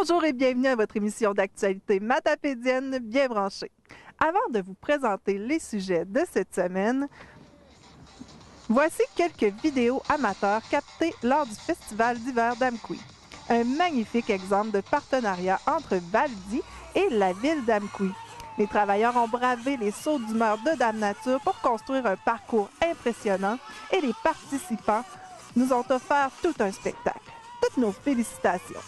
Bonjour et bienvenue à votre émission d'actualité matapédienne bien branchée. Avant de vous présenter les sujets de cette semaine, voici quelques vidéos amateurs captées lors du Festival d'hiver d'Amqui. Un magnifique exemple de partenariat entre Valdi et la ville d'Amqui. Les travailleurs ont bravé les sauts d'humeur de Dame Nature pour construire un parcours impressionnant et les participants nous ont offert tout un spectacle. Toutes nos félicitations!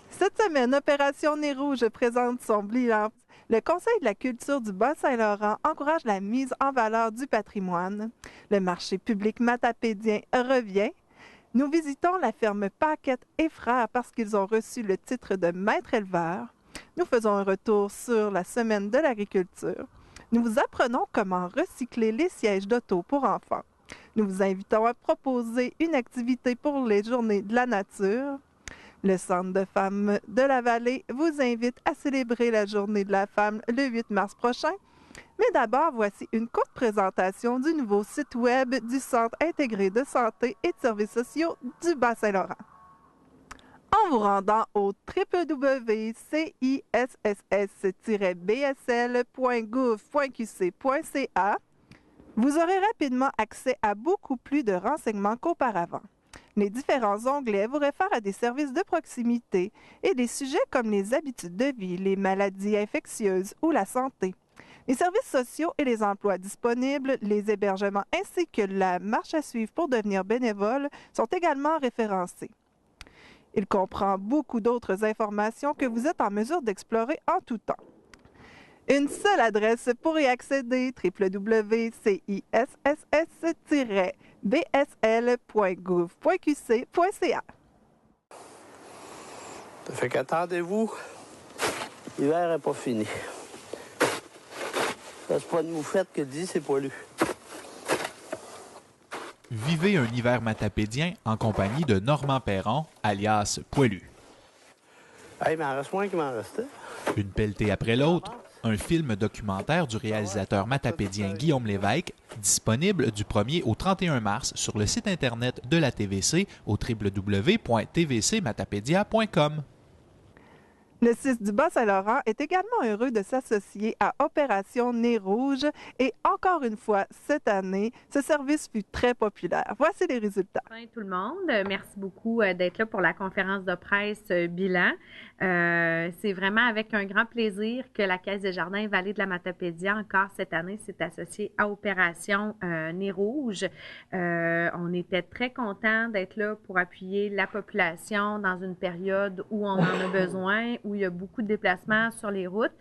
Cette semaine, Opération Nez Rouge présente son bilan. Le Conseil de la culture du Bas-Saint-Laurent encourage la mise en valeur du patrimoine. Le marché public matapédien revient. Nous visitons la ferme Paquette et Frères parce qu'ils ont reçu le titre de maître éleveur. Nous faisons un retour sur la semaine de l'agriculture. Nous vous apprenons comment recycler les sièges d'auto pour enfants. Nous vous invitons à proposer une activité pour les journées de la nature. Le Centre de femmes de la Vallée vous invite à célébrer la Journée de la femme le 8 mars prochain. Mais d'abord, voici une courte présentation du nouveau site web du Centre intégré de santé et de services sociaux du Bas-Saint-Laurent. En vous rendant au www.cisss-bsl.gouv.qc.ca, vous aurez rapidement accès à beaucoup plus de renseignements qu'auparavant. Les différents onglets vous réfèrent à des services de proximité et des sujets comme les habitudes de vie, les maladies infectieuses ou la santé. Les services sociaux et les emplois disponibles, les hébergements ainsi que la marche à suivre pour devenir bénévole sont également référencés. Il comprend beaucoup d'autres informations que vous êtes en mesure d'explorer en tout temps. Une seule adresse pour y accéder, www.cisss-bsl.gouv.qc.ca. Ça fait qu'attendez-vous, l'hiver n'est pas fini. Ça, c'est pas une moufette que dit c'est poilu. Vivez un hiver matapédien en compagnie de Normand Perron, alias Poilu. Hey, mais il en reste moins qu'il m'en restait. Une pelletée après l'autre, un film documentaire du réalisateur matapédien Guillaume Lévesque, disponible du 1er au 31 mars sur le site Internet de la TVC au www.tvcmatapédia.com. Le CIS du Bas-Saint-Laurent est également heureux de s'associer à Opération Nez Rouge et encore une fois, cette année, ce service fut très populaire. Voici les résultats. Bonjour tout le monde. Merci beaucoup d'être là pour la conférence de presse bilan. C'est vraiment avec un grand plaisir que la Caisse des Jardins Vallée de la Matapédia, encore cette année, s'est associée à Opération Nez Rouge. On était très contents d'être là pour appuyer la population dans une période où on en a besoin, où il y a beaucoup de déplacements sur les routes,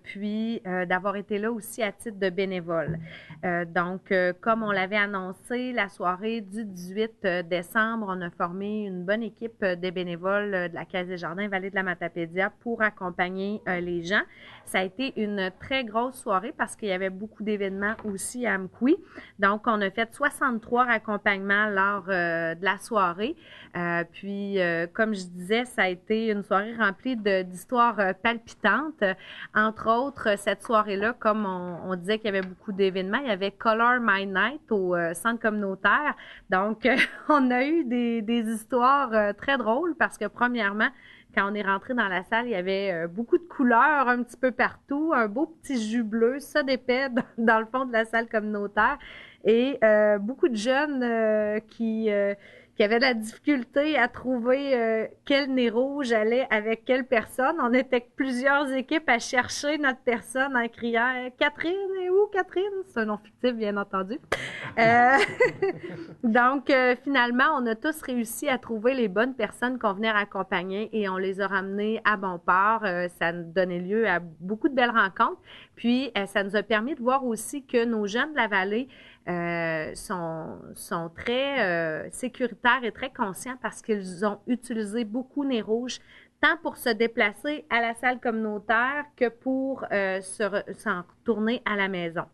puis d'avoir été là aussi à titre de bénévole. Donc, comme on l'avait annoncé, la soirée du 18 décembre, on a formé une bonne équipe de bénévoles de la Caisse des Jardins Vallée de la Matapédia pour accompagner les gens. Ça a été une très grosse soirée parce qu'il y avait beaucoup d'événements aussi à Amqui. Donc, on a fait 63 accompagnements lors de la soirée. Puis, comme je disais, ça a été une soirée remplie d'histoires palpitantes. Entre autres, cette soirée-là, comme on disait qu'il y avait beaucoup d'événements, il y avait Color My Night au centre communautaire. Donc, on a eu des histoires très drôles parce que, premièrement, quand on est rentré dans la salle, il y avait beaucoup de couleurs un petit peu partout, un beau petit jus bleu, ça d'épais dans le fond de la salle communautaire et beaucoup de jeunes qui avaient de la difficulté à trouver quel nez rouge allait avec quelle personne. On était plusieurs équipes à chercher notre personne en criant « Catherine, est où Catherine? » C'est un nom fictif, bien entendu. Donc, finalement, on a tous réussi à trouver les bonnes personnes qu'on venait accompagner et on les a ramenées à bon port. Ça nous donnait lieu à beaucoup de belles rencontres. Puis, ça nous a permis de voir aussi que nos jeunes de la vallée sont très sécuritaires et très conscients parce qu'ils ont utilisé beaucoup Nez Rouge, tant pour se déplacer à la salle communautaire que pour s'en retourner à la maison.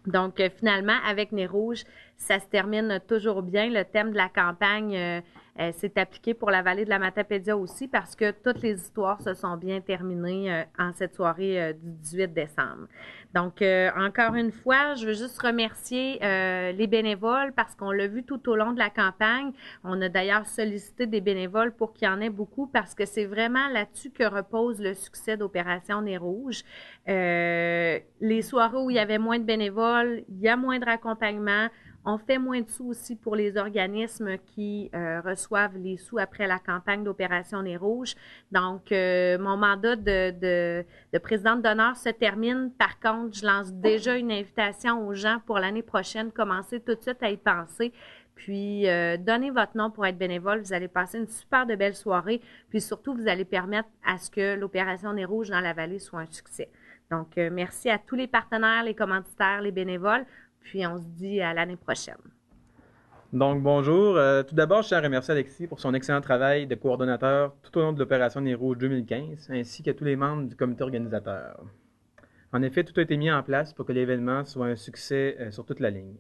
Donc, finalement, avec Nez Rouge, ça se termine toujours bien. Le thème de la campagne c'est appliqué pour la vallée de la Matapédia aussi parce que toutes les histoires se sont bien terminées en cette soirée du 18 décembre. Donc, encore une fois, je veux juste remercier les bénévoles parce qu'on l'a vu tout au long de la campagne. On a d'ailleurs sollicité des bénévoles pour qu'il y en ait beaucoup parce que c'est vraiment là-dessus que repose le succès d'Opération Nez Rouge. Les soirées où il y avait moins de bénévoles, il y a moins de raccompagnement. On fait moins de sous aussi pour les organismes qui reçoivent les sous après la campagne d'Opération Nez Rouge. Donc, mon mandat de présidente d'honneur se termine. Par contre, je lance déjà une invitation aux gens pour l'année prochaine. Commencez tout de suite à y penser. Puis, donnez votre nom pour être bénévole. Vous allez passer une super de belle soirée. Puis surtout, vous allez permettre à ce que l'Opération Nez Rouge dans la vallée soit un succès. Donc, merci à tous les partenaires, les commanditaires, les bénévoles. Puis on se dit à l'année prochaine. Donc, bonjour. Tout d'abord, je tiens à remercier Alexis pour son excellent travail de coordonnateur tout au long de l'opération Nez Rouge 2015, ainsi qu'à tous les membres du comité organisateur. En effet, tout a été mis en place pour que l'événement soit un succès sur toute la ligne.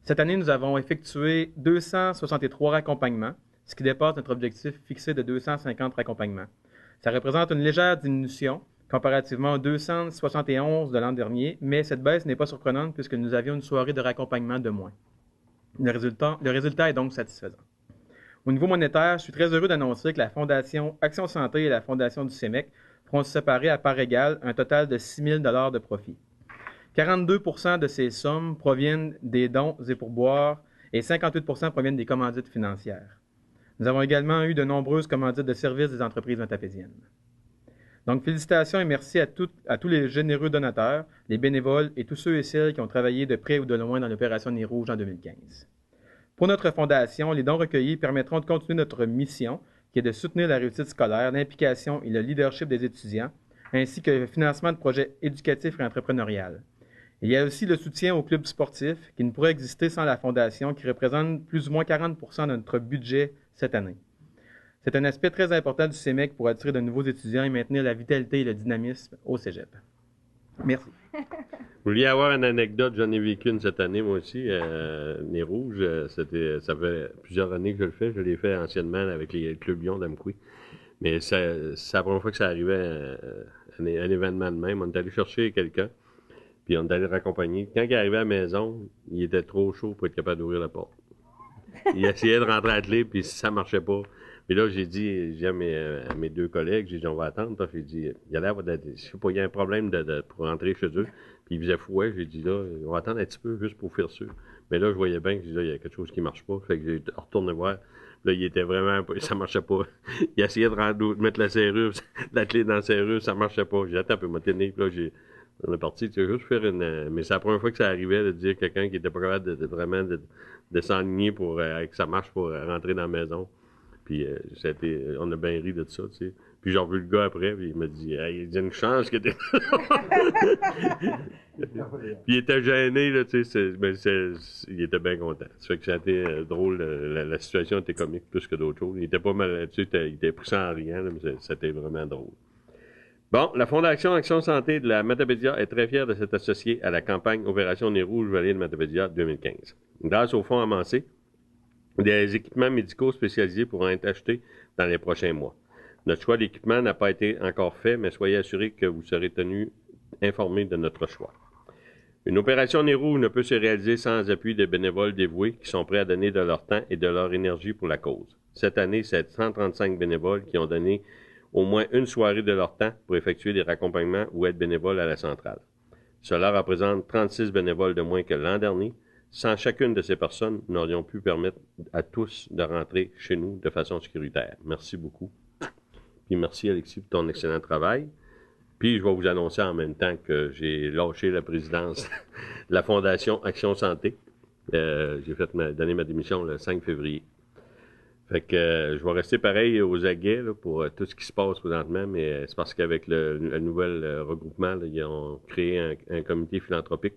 Cette année, nous avons effectué 263 raccompagnements, ce qui dépasse notre objectif fixé de 250 raccompagnements. Ça représente une légère diminution comparativement aux 271 de l'an dernier, mais cette baisse n'est pas surprenante puisque nous avions une soirée de raccompagnement de moins. Le résultat est donc satisfaisant. Au niveau monétaire, je suis très heureux d'annoncer que la Fondation Action Santé et la Fondation du CEMEC feront se séparer à part égale un total de 6 000 $ de profit. 42 % de ces sommes proviennent des dons et pourboires et 58 % proviennent des commandites financières. Nous avons également eu de nombreuses commandites de services des entreprises matapédiennes. Donc, félicitations et merci à tous les généreux donateurs, les bénévoles et tous ceux et celles qui ont travaillé de près ou de loin dans l'opération Nez Rouge en 2015. Pour notre fondation, les dons recueillis permettront de continuer notre mission, qui est de soutenir la réussite scolaire, l'implication et le leadership des étudiants, ainsi que le financement de projets éducatifs et entrepreneuriales. Il y a aussi le soutien aux clubs sportifs, qui ne pourrait exister sans la fondation, qui représente plus ou moins 40 % de notre budget cette année. C'est un aspect très important du CEMEC pour attirer de nouveaux étudiants et maintenir la vitalité et le dynamisme au cégep. Merci. Vous vouliez avoir une anecdote, j'en ai vécu une cette année, moi aussi, Nez Rouge. Ça fait plusieurs années que je le fais. Je l'ai fait anciennement avec les clubs Lyon d'Amqui. Mais c'est la première fois que ça arrivait, un événement de même. On est allé chercher quelqu'un, puis on est allé le raccompagner. Quand il est arrivé à la maison, il était trop chaud pour être capable d'ouvrir la porte. Il essayait de rentrer à la clé, puis ça marchait pas. Puis là, j'ai dit à mes deux collègues, j'ai dit, on va attendre. Puis j'ai dit, il y a l'air je sais pas, il y a un problème pour rentrer chez eux. Puis il faisait fouet. J'ai dit, là, on va attendre un petit peu juste pour faire sûr. Mais là, je voyais bien que il y a quelque chose qui marche pas. Fait que j'ai retourné voir. Là, il était vraiment, ça marchait pas. Il essayait de mettre la serrure, la clé dans la serrure, ça marchait pas. J'ai dit, attends un peu, m'a tenu. Puis là, on est parti, tu sais, juste faire mais c'est la première fois que ça arrivait de dire quelqu'un qui était pas capable de s'enligner pour que ça marche pour rentrer dans la maison. Puis on a bien ri de ça, tu sais. Puis j'ai revu le gars après, puis il m'a dit, hey, il y a une chance que t'es. Puis il était gêné, là, tu sais. Il était bien content. Ça fait que ça a été drôle. La situation était comique plus que d'autres choses. Il était pas mal, tu sais, il était pris ça en riant, là, mais c'était vraiment drôle. Bon, la Fondation Action Santé de la Matapédia est très fière de s'être associée à la campagne Opération Nez Rouge Vallée de Matapédia 2015. Grâce au fonds amassé, des équipements médicaux spécialisés pourront être achetés dans les prochains mois. Notre choix d'équipement n'a pas été encore fait, mais soyez assurés que vous serez tenus informés de notre choix. Une opération Nez Rouge ne peut se réaliser sans appui des bénévoles dévoués qui sont prêts à donner de leur temps et de leur énergie pour la cause. Cette année, c'est 135 bénévoles qui ont donné au moins une soirée de leur temps pour effectuer des raccompagnements ou être bénévoles à la centrale. Cela représente 36 bénévoles de moins que l'an dernier. Sans chacune de ces personnes, nous n'aurions pu permettre à tous de rentrer chez nous de façon sécuritaire. Merci beaucoup. Puis merci Alexis pour ton excellent travail. Puis je vais vous annoncer en même temps que j'ai lâché la présidence de la Fondation Action Santé. J'ai donné ma démission le 5 février. Fait que je vais rester pareil aux aguets là, pour tout ce qui se passe présentement, mais c'est parce qu'avec le nouvel regroupement, là, ils ont créé un comité philanthropique.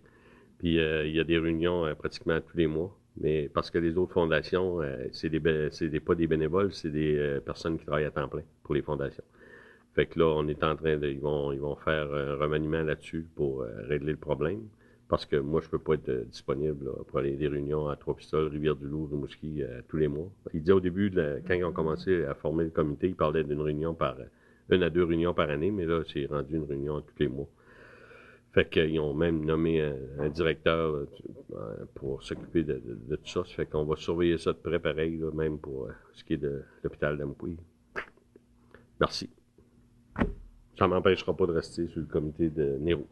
Puis il y a des réunions pratiquement tous les mois. Mais parce que les autres fondations, c'est pas des bénévoles, c'est des personnes qui travaillent à temps plein pour les fondations. Fait que là, on est en train ils vont faire un remaniement là-dessus pour régler le problème. Parce que moi, je peux pas être disponible là, pour aller à des réunions à Trois-Pistoles, Rivière-du-Loup, Rimouski, tous les mois. Il disait au début, quand ils ont commencé à former le comité, ils parlaient d'une réunion une à deux réunions par année, mais là, c'est rendu une réunion tous les mois. Fait qu'ils ont même nommé un directeur pour s'occuper de tout ça. Ça fait qu'on va surveiller ça de près pareil, là, même pour ce qui est de l'hôpital d'Amqui. Merci. Ça ne m'empêchera pas de rester sur le comité de Nez Rouge.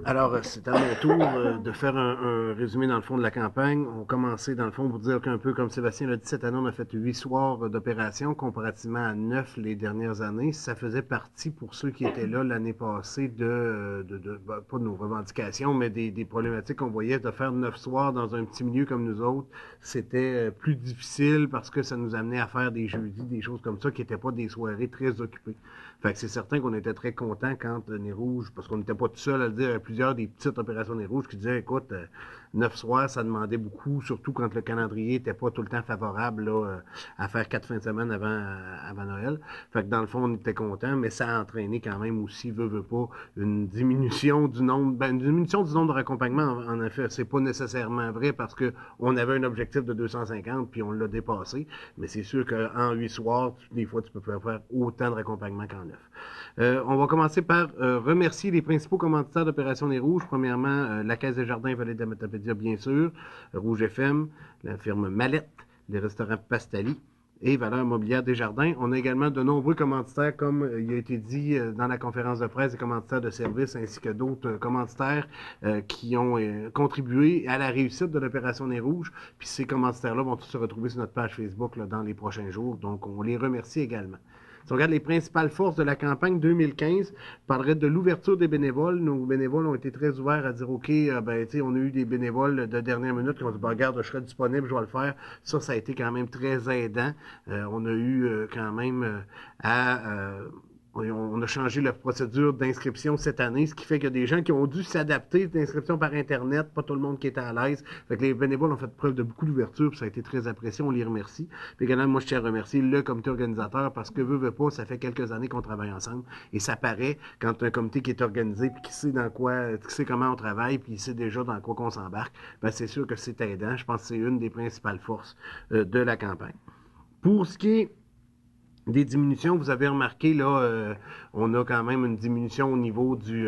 Alors, c'est à mon tour de faire un résumé dans le fond de la campagne. On commençait dans le fond pour dire qu'un peu comme Sébastien l'a dit, cette année, on a fait 8 soirs d'opération comparativement à 9 les dernières années. Ça faisait partie pour ceux qui étaient là l'année passée pas de nos revendications, mais des problématiques qu'on voyait de faire 9 soirs dans un petit milieu comme nous autres. C'était plus difficile parce que ça nous amenait à faire des jeudis, des choses comme ça qui n'étaient pas des soirées très occupées. Fait que c'est certain qu'on était très contents quand Nez Rouge, parce qu'on n'était pas tout seul à le dire, il y avait plusieurs des petites opérations Nez Rouge qui disaient, écoute, 9 soirs, ça demandait beaucoup, surtout quand le calendrier n'était pas tout le temps favorable là, à faire 4 fins de semaine avant Noël. Fait que dans le fond, on était contents, mais ça a entraîné quand même aussi, veut pas, une diminution du nombre, de raccompagnements, en effet. C'est pas nécessairement vrai parce que on avait un objectif de 250 puis on l'a dépassé, mais c'est sûr qu'en 8 soirs, des fois, tu peux faire autant de raccompagnements qu'en 9. On va commencer par remercier les principaux commanditaires d'Opération Nez Rouge. Premièrement, la Caisse des Jardins Vallée de la Matapédia, bien sûr, Rouge FM, la firme Mallette, les restaurants Pastali et Valeurs Mobilières Desjardins. On a également de nombreux commanditaires, comme il a été dit dans la conférence de presse, des commanditaires de services ainsi que d'autres commanditaires qui ont contribué à la réussite de l'Opération Nez Rouge. Puis ces commanditaires-là vont tous se retrouver sur notre page Facebook là, dans les prochains jours. Donc, on les remercie également. Si on regarde les principales forces de la campagne 2015, je parlerai de l'ouverture des bénévoles. Nos bénévoles ont été très ouverts à dire, OK, on a eu des bénévoles de dernière minute qui ont dit, regarde, je serai disponible, je vais le faire. Ça a été quand même très aidant. On a eu quand même on a changé la procédure d'inscription cette année, ce qui fait qu'il y a des gens qui ont dû s'adapter d'inscription par Internet, pas tout le monde qui était à l'aise. Fait que les bénévoles ont fait preuve de beaucoup d'ouverture, puis ça a été très apprécié, on les remercie. Puis également, moi, je tiens à remercier le comité organisateur, parce que veut pas, ça fait quelques années qu'on travaille ensemble, et ça paraît quand un comité qui est organisé, puis qui sait qui sait comment on travaille, puis il sait déjà dans quoi qu'on s'embarque, ben c'est sûr que c'est aidant. Je pense que c'est une des principales forces de la campagne. Pour ce qui est des diminutions, vous avez remarqué, là, on a quand même une diminution au niveau du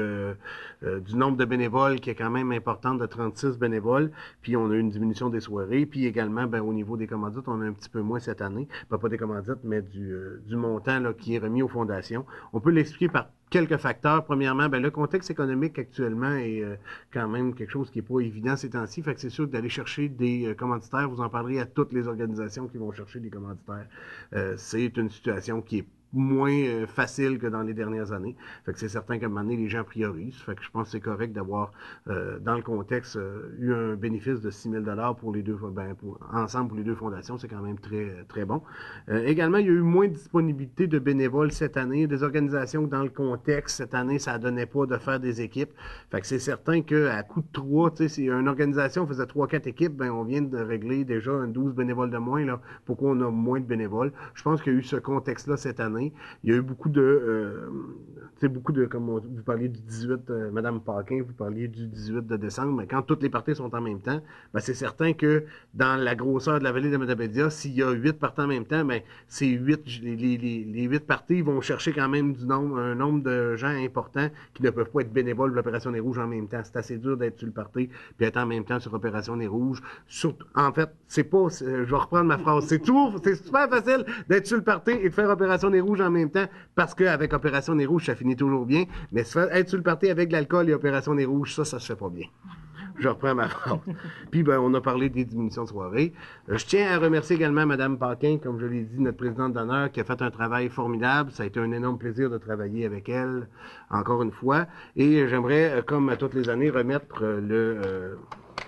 nombre de bénévoles qui est quand même importante, de 36 bénévoles, puis on a une diminution des soirées, puis également, au niveau des commandites, on a un petit peu moins cette année, pas des commandites, mais du montant là, qui est remis aux fondations. On peut l'expliquer par quelques facteurs. Premièrement, le contexte économique actuellement est quand même quelque chose qui n'est pas évident ces temps-ci. Fait que c'est sûr que d'aller chercher des commanditaires, vous en parlerez à toutes les organisations qui vont chercher des commanditaires. C'est une situation qui est moins facile que dans les dernières années. Fait que c'est certain qu'à un moment donné, les gens priorisent. Fait que je pense que c'est correct d'avoir, dans le contexte, eu un bénéfice de 6 000 pour les deux, ensemble pour les deux fondations. C'est quand même très, très bon. Également, il y a eu moins de disponibilité de bénévoles cette année. Des organisations que dans le contexte, cette année, ça ne donnait pas de faire des équipes. Fait que c'est certain qu'à coup de 3, tu sais, si une organisation faisait 3-4 équipes, on vient de régler déjà 12 bénévoles de moins. Là. Pourquoi on a moins de bénévoles? Je pense qu'il y a eu ce contexte-là cette année. Il y a eu beaucoup de, comme vous parliez du 18, Mme Paquin, vous parliez du 18 de décembre, mais quand toutes les parties sont en même temps, c'est certain que dans la grosseur de la vallée de la Matapédia, s'il y a 8 parties en même temps, ces 8, les 8 parties vont chercher quand même un nombre de gens importants qui ne peuvent pas être bénévoles de l'Opération Nez Rouge en même temps. C'est assez dur d'être sur le party puis être en même temps sur Opération Nez Rouge. En fait, je vais reprendre ma phrase, c'est super facile d'être sur le party et de faire Opération Nez Rouge en même temps, parce qu'avec Opération Nez Rouge, ça finit toujours bien, mais être sur le party avec de l'alcool et Opération Nez Rouge, ça se fait pas bien. Je reprends ma phrase. Puis, on a parlé des diminutions de soirée. Je tiens à remercier également Mme Paquin, comme je l'ai dit, notre présidente d'honneur, qui a fait un travail formidable. Ça a été un énorme plaisir de travailler avec elle, encore une fois. Et j'aimerais, comme à toutes les années, remettre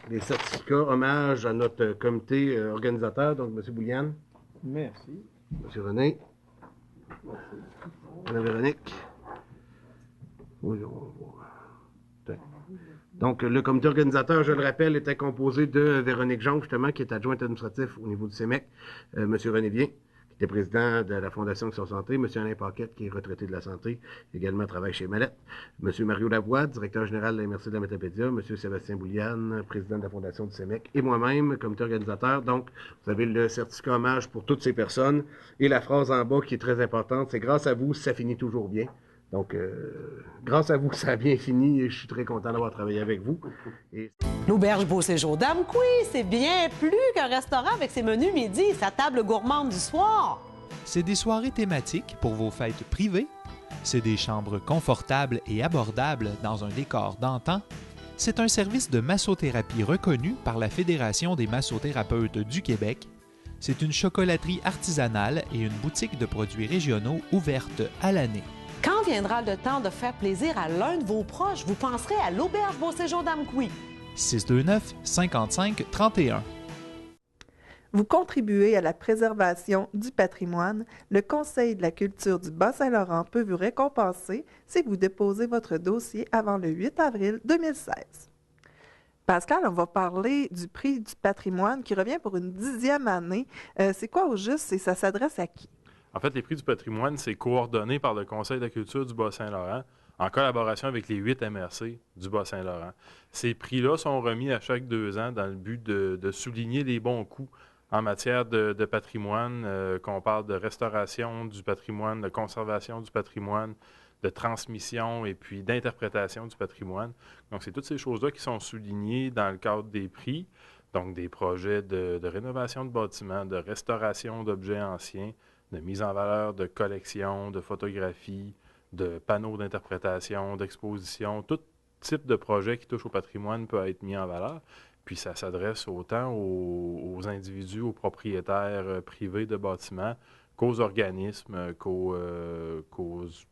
les certificats hommage à notre comité organisateur, donc M. Bouliane. Merci. M. René. Madame Véronique. Oui, donc, le comité organisateur, je le rappelle, était composé de Véronique Jean, justement, qui est adjointe administrative au niveau du CEMEC, M. René Vien, qui était président de la Fondation Action Santé, M. Alain Paquette, qui est retraité de la santé, également travaille chez Mallette, M. Mario Lavoie, directeur général de la MRC de la Matapédia, M. Sébastien Bouliane, président de la Fondation du CEMEC, et moi-même, comité organisateur. Donc, vous avez le certificat hommage pour toutes ces personnes. Et la phrase en bas qui est très importante, c'est « Grâce à vous, ça finit toujours bien ». Donc, grâce à vous, ça a bien fini et je suis très content d'avoir travaillé avec vous. Et... L'Auberge Beau Séjour d'Amqui, c'est bien plus qu'un restaurant avec ses menus midi et sa table gourmande du soir. C'est des soirées thématiques pour vos fêtes privées. C'est des chambres confortables et abordables dans un décor d'antan. C'est un service de massothérapie reconnu par la Fédération des massothérapeutes du Québec. C'est une chocolaterie artisanale et une boutique de produits régionaux ouverte à l'année. Quand viendra le temps de faire plaisir à l'un de vos proches, vous penserez à l'Auberge Beau Séjour d'Amqui. 629-55-31. Vous contribuez à la préservation du patrimoine. Le Conseil de la culture du Bas-Saint-Laurent peut vous récompenser si vous déposez votre dossier avant le 8 avril 2016. Pascal, on va parler du prix du patrimoine qui revient pour une 10e année. C'est quoi au juste et ça s'adresse à qui? En fait, les prix du patrimoine, c'est coordonné par le Conseil de la culture du Bas-Saint-Laurent en collaboration avec les 8 MRC du Bas-Saint-Laurent. Ces prix-là sont remis à chaque 2 ans dans le but de souligner les bons coups en matière de patrimoine, qu'on parle de restauration du patrimoine, de conservation du patrimoine, de transmission et puis d'interprétation du patrimoine. Donc, c'est toutes ces choses-là qui sont soulignées dans le cadre des prix, donc des projets de rénovation de bâtiments, de restauration d'objets anciens, de mise en valeur de collections, de photographies, de panneaux d'interprétation, d'exposition. Tout type de projet qui touche au patrimoine peut être mis en valeur. Puis ça s'adresse autant aux individus, aux propriétaires privés de bâtiments, qu'aux organismes, qu'aux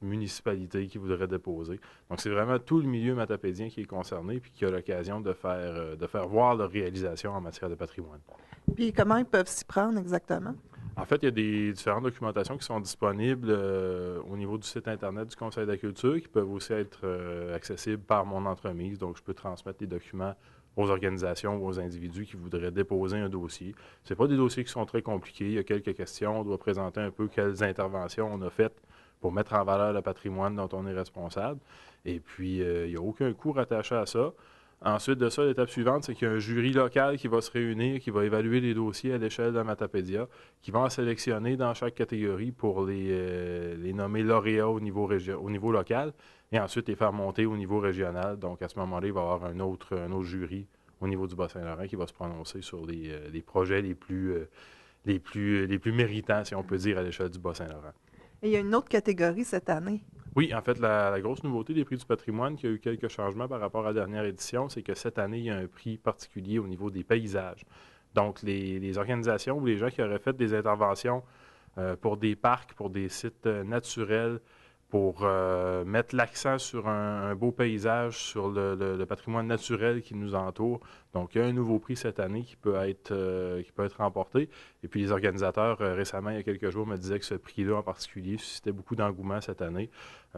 municipalités qui voudraient déposer. Donc c'est vraiment tout le milieu matapédien qui est concerné puis qui a l'occasion de faire voir leur réalisation en matière de patrimoine. Puis comment ils peuvent s'y prendre exactement? En fait, il y a des différentes documentations qui sont disponibles au niveau du site Internet du Conseil de la culture qui peuvent aussi être accessibles par mon entremise. Donc, je peux transmettre les documents aux organisations ou aux individus qui voudraient déposer un dossier. Ce pas des dossiers qui sont très compliqués. Il y a quelques questions. On doit présenter un peu quelles interventions on a faites pour mettre en valeur le patrimoine dont on est responsable. Et puis, il n'y a aucun coût rattaché à ça. Ensuite de ça, l'étape suivante, c'est qu'il y a un jury local qui va se réunir, qui va évaluer les dossiers à l'échelle de la Matapédia, qui va en sélectionner dans chaque catégorie pour les nommer lauréats au niveau local et ensuite les faire monter au niveau régional. Donc, à ce moment-là, il va y avoir un autre jury au niveau du Bas-Saint-Laurent qui va se prononcer sur les projets les plus méritants, si on peut dire, à l'échelle du Bas-Saint-Laurent. Et il y a une autre catégorie cette année. Oui, en fait, la grosse nouveauté des prix du patrimoine, qui a eu quelques changements par rapport à la dernière édition, c'est que cette année, il y a un prix particulier au niveau des paysages. Donc, les organisations ou les gens qui auraient fait des interventions pour des parcs, pour des sites naturels, pour mettre l'accent sur un beau paysage, sur le patrimoine naturel qui nous entoure. Donc, il y a un nouveau prix cette année qui peut être remporté. Et puis, les organisateurs, récemment, il y a quelques jours, me disaient que ce prix-là en particulier suscitait beaucoup d'engouement cette année.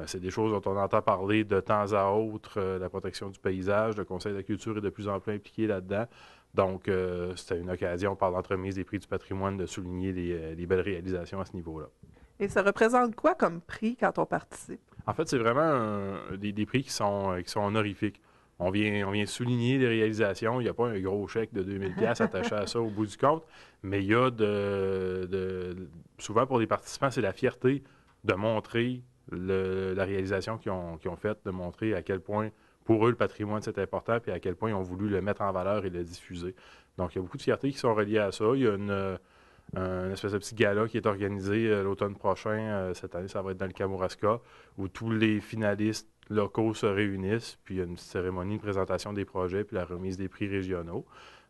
C'est des choses dont on entend parler de temps à autre, la protection du paysage, le Conseil de la culture est de plus en plus impliqué là-dedans. Donc, c'était une occasion, par l'entremise des prix du patrimoine, de souligner les belles réalisations à ce niveau-là. Et ça représente quoi comme prix quand on participe? En fait, c'est vraiment des prix qui sont honorifiques. On vient souligner les réalisations. Il n'y a pas un gros chèque de 2000 $ attaché à ça au bout du compte, mais il y a souvent pour les participants, c'est la fierté de montrer la réalisation qu'ils ont faite, de montrer à quel point pour eux le patrimoine c'est important, puis à quel point ils ont voulu le mettre en valeur et le diffuser. Donc, il y a beaucoup de fierté qui sont reliées à ça. Il y a un espèce de petit gala qui est organisé l'automne prochain. Cette année, ça va être dans le Kamouraska, où tous les finalistes locaux se réunissent, puis il y a une cérémonie de présentation des projets, puis la remise des prix régionaux.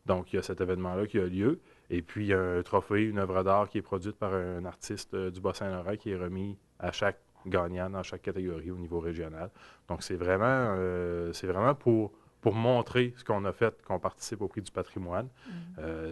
Donc, il y a cet événement-là qui a lieu. Et puis, il y a un trophée, une œuvre d'art qui est produite par un artiste du Bas-Saint-Laurent qui est remis à chaque gagnant dans chaque catégorie au niveau régional. Donc, c'est vraiment pour montrer ce qu'on a fait, qu'on participe au prix du patrimoine.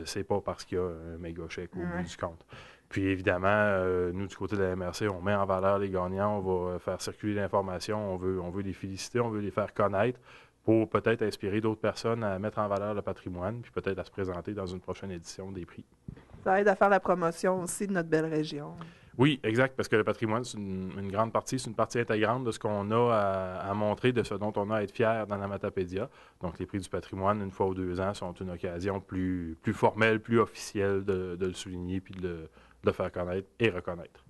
C'est pas parce qu'il y a un méga chèque au bout du compte. Puis évidemment, nous, du côté de la MRC, on met en valeur les gagnants, on va faire circuler l'information, on veut les féliciter, on veut les faire connaître pour peut-être inspirer d'autres personnes à mettre en valeur le patrimoine, puis peut-être à se présenter dans une prochaine édition des prix. Ça aide à faire la promotion aussi de notre belle région. Oui, exact, parce que le patrimoine, c'est une grande partie, c'est une partie intégrante de ce qu'on a à montrer, de ce dont on a à être fier dans la Matapédia. Donc, les prix du patrimoine, une fois ou 2 ans, sont une occasion plus formelle, plus officielle de le souligner puis de le faire connaître et reconnaître.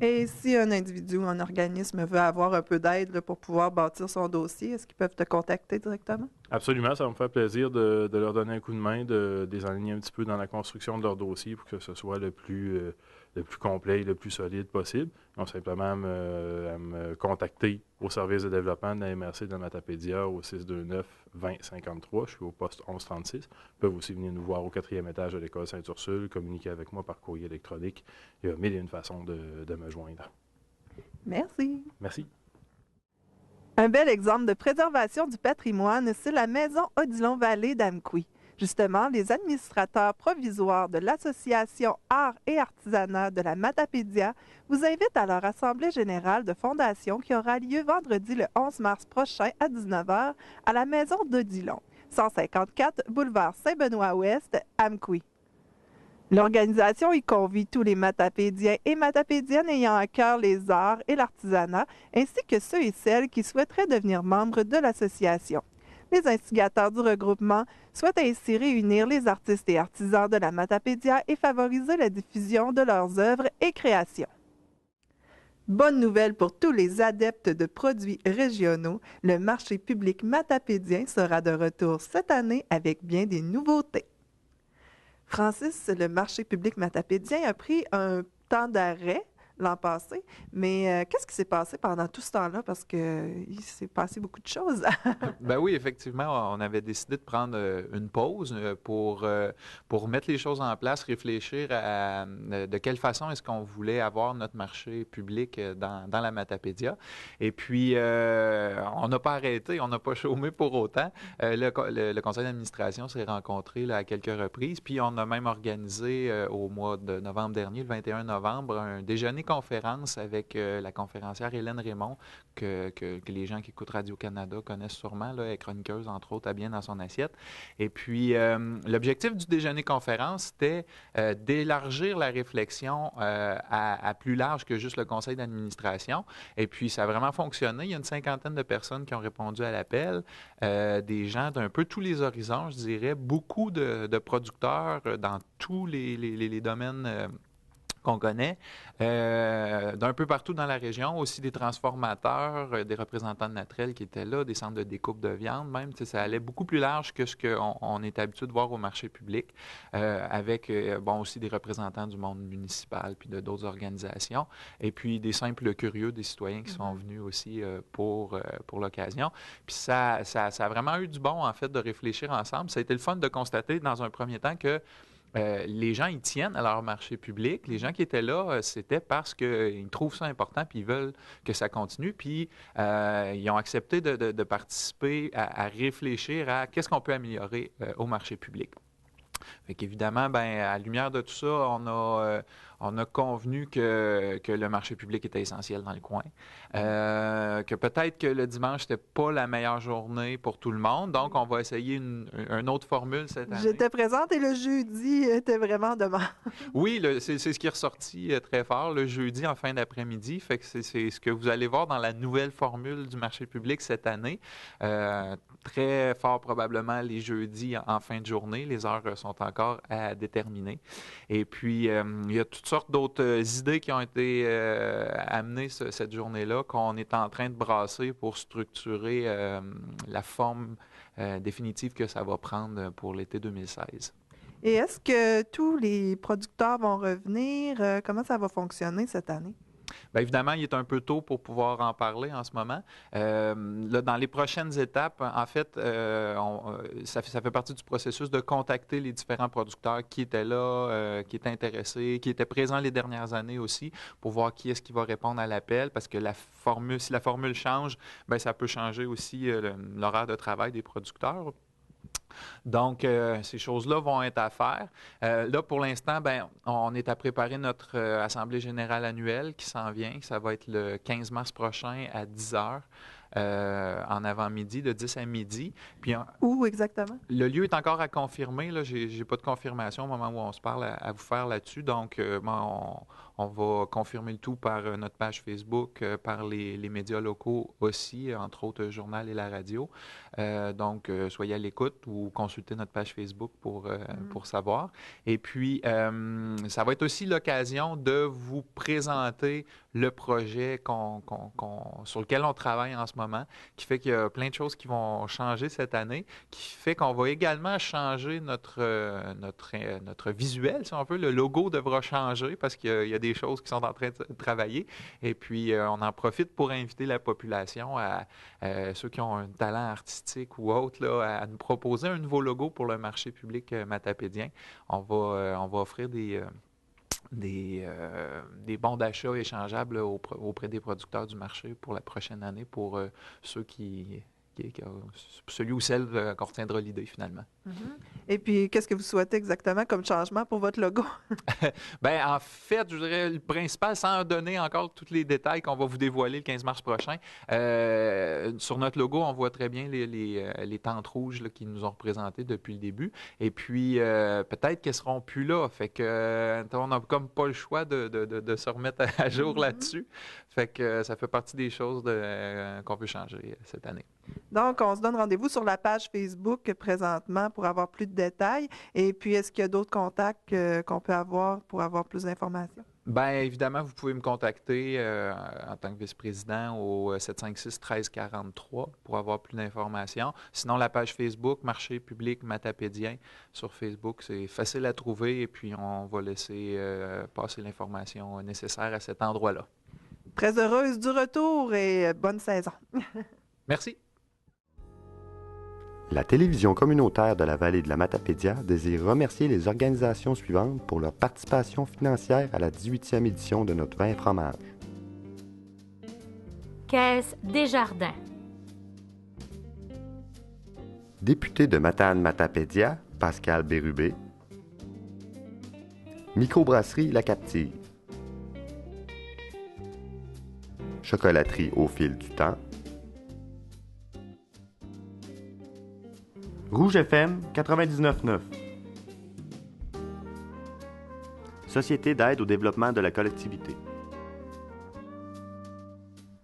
Et si un individu ou un organisme veut avoir un peu d'aide là, pour pouvoir bâtir son dossier, est-ce qu'ils peuvent te contacter directement? Absolument, ça va me faire plaisir de leur donner un coup de main, de les aligner un petit peu dans la construction de leur dossier pour que ce soit le plus complet et le plus solide possible. Ils ont simplement à me contacter au service de développement de la MRC de la Matapédia au 629-2053. Je suis au poste 1136. Ils peuvent aussi venir nous voir au 4e étage de l'école Sainte-Ursule, communiquer avec moi par courrier électronique. Il y a 1001 façons de me joindre. Merci. Merci. Un bel exemple de préservation du patrimoine, c'est la maison Odilon-Vallée d'Amqui. Justement, les administrateurs provisoires de l'Association Arts et Artisanat de la Matapédia vous invitent à leur assemblée générale de fondation qui aura lieu vendredi le 11 mars prochain à 19h à la maison d'Odilon, 154 boulevard Saint-Benoît-Ouest, Amqui. L'organisation y convie tous les matapédiens et matapédiennes ayant à cœur les arts et l'artisanat, ainsi que ceux et celles qui souhaiteraient devenir membres de l'association. Les instigateurs du regroupement souhaitent ainsi réunir les artistes et artisans de la Matapédia et favoriser la diffusion de leurs œuvres et créations. Bonne nouvelle pour tous les adeptes de produits régionaux, le marché public matapédien sera de retour cette année avec bien des nouveautés. Francis, le marché public matapédien a pris un temps d'arrêt l'an passé, mais qu'est-ce qui s'est passé pendant tout ce temps-là? Parce qu'il s'est passé beaucoup de choses. Ben oui, effectivement, on avait décidé de prendre une pause pour mettre les choses en place, réfléchir à de quelle façon est-ce qu'on voulait avoir notre marché public dans la Matapédia. Et puis, on n'a pas arrêté, on n'a pas chômé pour autant. Le conseil d'administration s'est rencontré là, à quelques reprises, puis on a même organisé au mois de novembre dernier, le 21 novembre, un déjeuner-conférence avec la conférencière Hélène Raymond, que les gens qui écoutent Radio-Canada connaissent sûrement, là, elle est chroniqueuse, entre autres, à Bien dans son assiette. Et puis, l'objectif du déjeuner-conférence, c'était d'élargir la réflexion à plus large que juste le conseil d'administration. Et puis, ça a vraiment fonctionné. Il y a une 50aine de personnes qui ont répondu à l'appel, des gens d'un peu tous les horizons, je dirais, beaucoup de producteurs dans tous les domaines qu'on connaît, d'un peu partout dans la région, aussi des transformateurs, des représentants de Natrel qui étaient là, des centres de découpe de viande même. Ça allait beaucoup plus large que ce qu'on est habitué de voir au marché public, avec aussi des représentants du monde municipal puis d'autres organisations, et puis des simples curieux, des citoyens qui sont venus aussi pour l'occasion. Puis ça a vraiment eu du bon, en fait, de réfléchir ensemble. Ça a été le fun de constater, dans un premier temps, que les gens, ils tiennent à leur marché public. Les gens qui étaient là, c'était parce qu'ils trouvent ça important puis ils veulent que ça continue. Puis ils ont accepté de participer à réfléchir à qu'est-ce qu'on peut améliorer au marché public. Fait qu'évidemment, à la lumière de tout ça, on a convenu que le marché public était essentiel dans le coin, que peut-être que le dimanche, c'était pas la meilleure journée pour tout le monde, donc on va essayer une autre formule cette année. J'étais présente et le jeudi était vraiment demain. Oui, c'est ce qui est ressorti très fort, le jeudi en fin d'après-midi, fait que c'est ce que vous allez voir dans la nouvelle formule du marché public cette année. Très fort probablement les jeudis en fin de journée, les heures sont encore à déterminer. Et puis, il y a toutes sortes d'autres idées qui ont été amenées cette journée-là, qu'on est en train de brasser pour structurer la forme définitive que ça va prendre pour l'été 2016. Et est-ce que tous les producteurs vont revenir? Comment ça va fonctionner cette année? Bien, évidemment, il est un peu tôt pour pouvoir en parler en ce moment. Là, dans les prochaines étapes, en fait, ça fait partie du processus de contacter les différents producteurs qui étaient là, qui étaient intéressés, qui étaient présents les dernières années aussi, pour voir qui est-ce qui va répondre à l'appel, parce que si la formule change, bien, ça peut changer aussi l'horaire de travail des producteurs. Donc, ces choses-là vont être à faire. Là, pour l'instant, on est à préparer notre Assemblée générale annuelle qui s'en vient. Ça va être le 15 mars prochain à 10 heures. en avant-midi, de 10 à midi. Puis, Où exactement? le lieu est encore à confirmer. Je n'ai pas de confirmation au moment où on se parle à vous faire là-dessus. Donc, on va confirmer le tout par notre page Facebook, par les médias locaux aussi, entre autres le journal et la radio. Donc, soyez à l'écoute ou consultez notre page Facebook pour savoir. Et puis, ça va être aussi l'occasion de vous présenter le projet sur lequel on travaille en ce moment, qui fait qu'il y a plein de choses qui vont changer cette année, qui fait qu'on va également changer notre visuel, si on veut. Le logo devra changer parce qu'il y a des choses qui sont en train de travailler. Et puis, on en profite pour inviter la population, ceux qui ont un talent artistique ou autre, là, à nous proposer un nouveau logo pour le marché public matapédien. On va offrir des bons d'achat échangeables auprès des producteurs du marché pour la prochaine année, pour ceux celui ou celle qu'on retiendra l'idée finalement. Et puis, qu'est-ce que vous souhaitez exactement comme changement pour votre logo? Bien, en fait, je dirais le principal, sans donner encore tous les détails qu'on va vous dévoiler le 15 mars prochain, sur notre logo, on voit très bien les tentes rouges là, qui nous ont représentés depuis le début. Et puis, peut-être qu'elles ne seront plus là. Fait que on n'a comme pas le choix de se remettre à jour là-dessus. Fait que ça fait partie des choses qu'on veut changer cette année. Donc, on se donne rendez-vous sur la page Facebook présentement pour avoir plus de détails. Et puis, est-ce qu'il y a d'autres contacts qu'on peut avoir pour avoir plus d'informations? Bien, évidemment, vous pouvez me contacter en tant que vice-président au 756-1343 pour avoir plus d'informations. Sinon, la page Facebook, Marché public matapédien sur Facebook, c'est facile à trouver et puis on va laisser passer l'information nécessaire à cet endroit-là. Très heureuse du retour et bonne saison. Merci. La télévision communautaire de la vallée de la Matapédia désire remercier les organisations suivantes pour leur participation financière à la 18e édition de notre vin fromage. Caisse Desjardins. Député de Matane-Matapédia, Pascal Bérubé. Microbrasserie La Captive. Chocolaterie Au fil du temps. Rouge FM 99.9. Société d'aide au développement de la collectivité.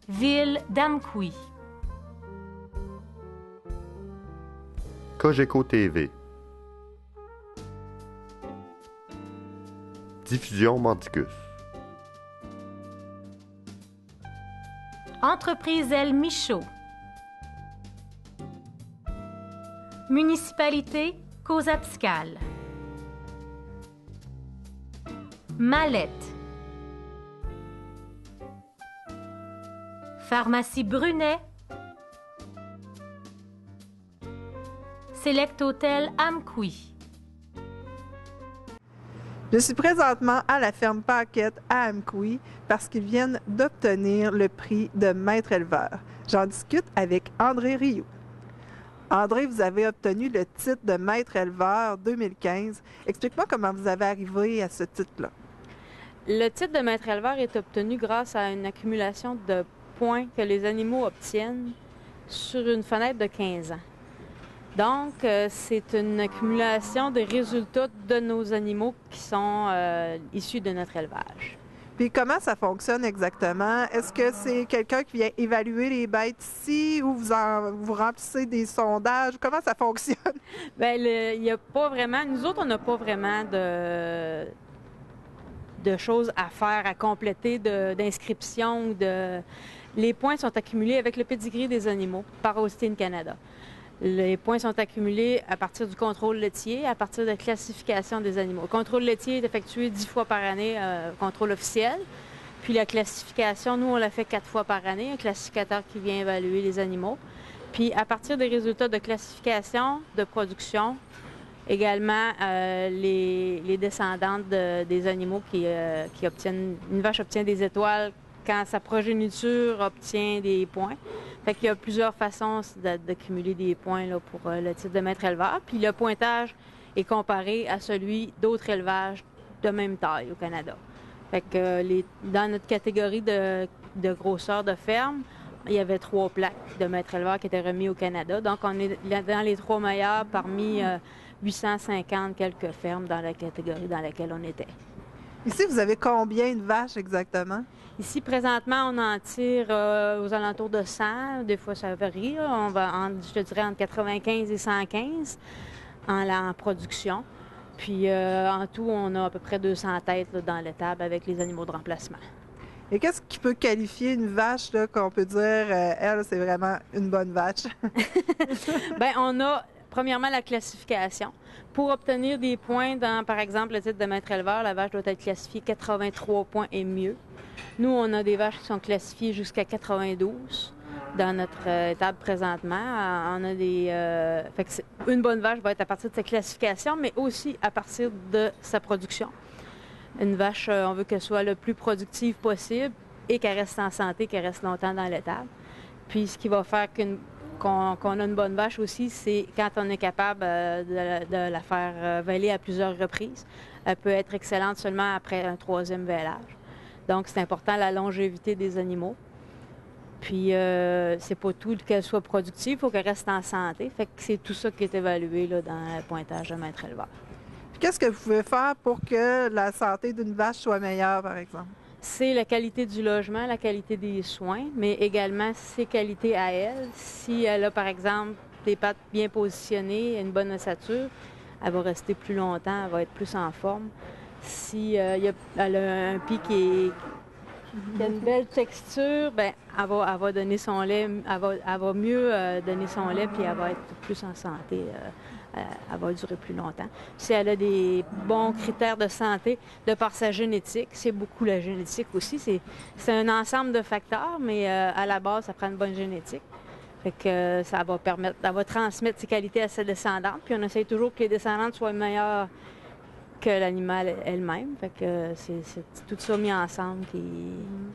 Ville d'Amqui. Cogeco TV. Diffusion Mordicus. Entreprise El Michaud. Municipalité Cozapscal. Mallette. Pharmacie Brunet. Select Hotel Amqui. Je suis présentement à la ferme Paquette à Amqui parce qu'ils viennent d'obtenir le prix de maître éleveur. J'en discute avec André Rioux. André, vous avez obtenu le titre de maître éleveur 2015. Explique-moi comment vous avez arrivé à ce titre-là. Le titre de maître éleveur est obtenu grâce à une accumulation de points que les animaux obtiennent sur une fenêtre de 15 ans. Donc, c'est une accumulation des résultats de nos animaux qui sont issus de notre élevage. Puis comment ça fonctionne exactement? Est-ce que c'est quelqu'un qui vient évaluer les bêtes ici ou vous remplissez des sondages? Comment ça fonctionne? Bien, il n'y a pas vraiment... Nous autres, on n'a pas vraiment de choses à faire, à compléter, d'inscription. Les points sont accumulés avec le pedigree des animaux par Holstein Canada. Les points sont accumulés à partir du contrôle laitier, à partir de la classification des animaux. Le contrôle laitier est effectué 10 fois par année, contrôle officiel. Puis la classification, nous, on la fait 4 fois par année, un classificateur qui vient évaluer les animaux. Puis à partir des résultats de classification, de production, également les descendantes des animaux qui obtiennent... Une vache obtient des étoiles quand sa progéniture obtient des points. Fait qu'il y a plusieurs façons d'accumuler des points là, pour le titre de maître éleveur. Puis le pointage est comparé à celui d'autres élevages de même taille au Canada. Fait que dans notre catégorie de grosseur de ferme, il y avait 3 plaques de maître éleveur qui étaient remis au Canada. Donc, on est dans les 3 meilleurs parmi 850 quelques fermes dans la catégorie dans laquelle on était. Ici, vous avez combien de vaches exactement? Ici, présentement, on en tire aux alentours de 100. Des fois, ça varie. Là. On va, je te dirais, entre 95 et 115 en production. Puis, en tout, on a à peu près 200 têtes là, dans l'étable avec les animaux de remplacement. Et qu'est-ce qui peut qualifier une vache là, qu'on peut dire, elle, c'est vraiment une bonne vache? Bien, on a, premièrement, la classification. Pour obtenir des points dans, par exemple, le titre de maître éleveur, la vache doit être classifiée 83 points et mieux. Nous, on a des vaches qui sont classifiées jusqu'à 92 dans notre étable présentement. On a des... fait que une bonne vache va être à partir de sa classification, mais aussi à partir de sa production. Une vache, on veut qu'elle soit le plus productive possible et qu'elle reste en santé, qu'elle reste longtemps dans l'étable. Puis ce qui va faire qu'on a une bonne vache aussi, c'est quand on est capable de la faire vêler à plusieurs reprises. Elle peut être excellente seulement après un 3e vêlage. Donc, c'est important la longévité des animaux. Puis, c'est pas tout qu'elle soit productive, il faut qu'elle reste en santé. Fait que c'est tout ça qui est évalué là, dans le pointage de maître éleveur. Qu'est-ce que vous pouvez faire pour que la santé d'une vache soit meilleure, par exemple? C'est la qualité du logement, la qualité des soins, mais également ses qualités à elle. Si elle a, par exemple, des pattes bien positionnées, une bonne ossature, elle va rester plus longtemps, elle va être plus en forme. Si elle a un pied qui a une belle texture, bien, elle va donner son lait, elle va mieux donner son lait, puis elle va être plus en santé. Elle va durer plus longtemps. Si elle a des bons critères de santé de par sa génétique, c'est beaucoup la génétique aussi. C'est un ensemble de facteurs, mais à la base, ça prend une bonne génétique. Fait que ça va permettre, elle va transmettre ses qualités à ses descendantes. Puis on essaie toujours que les descendantes soient meilleures que l'animal elle-même. Fait que c'est tout ça mis ensemble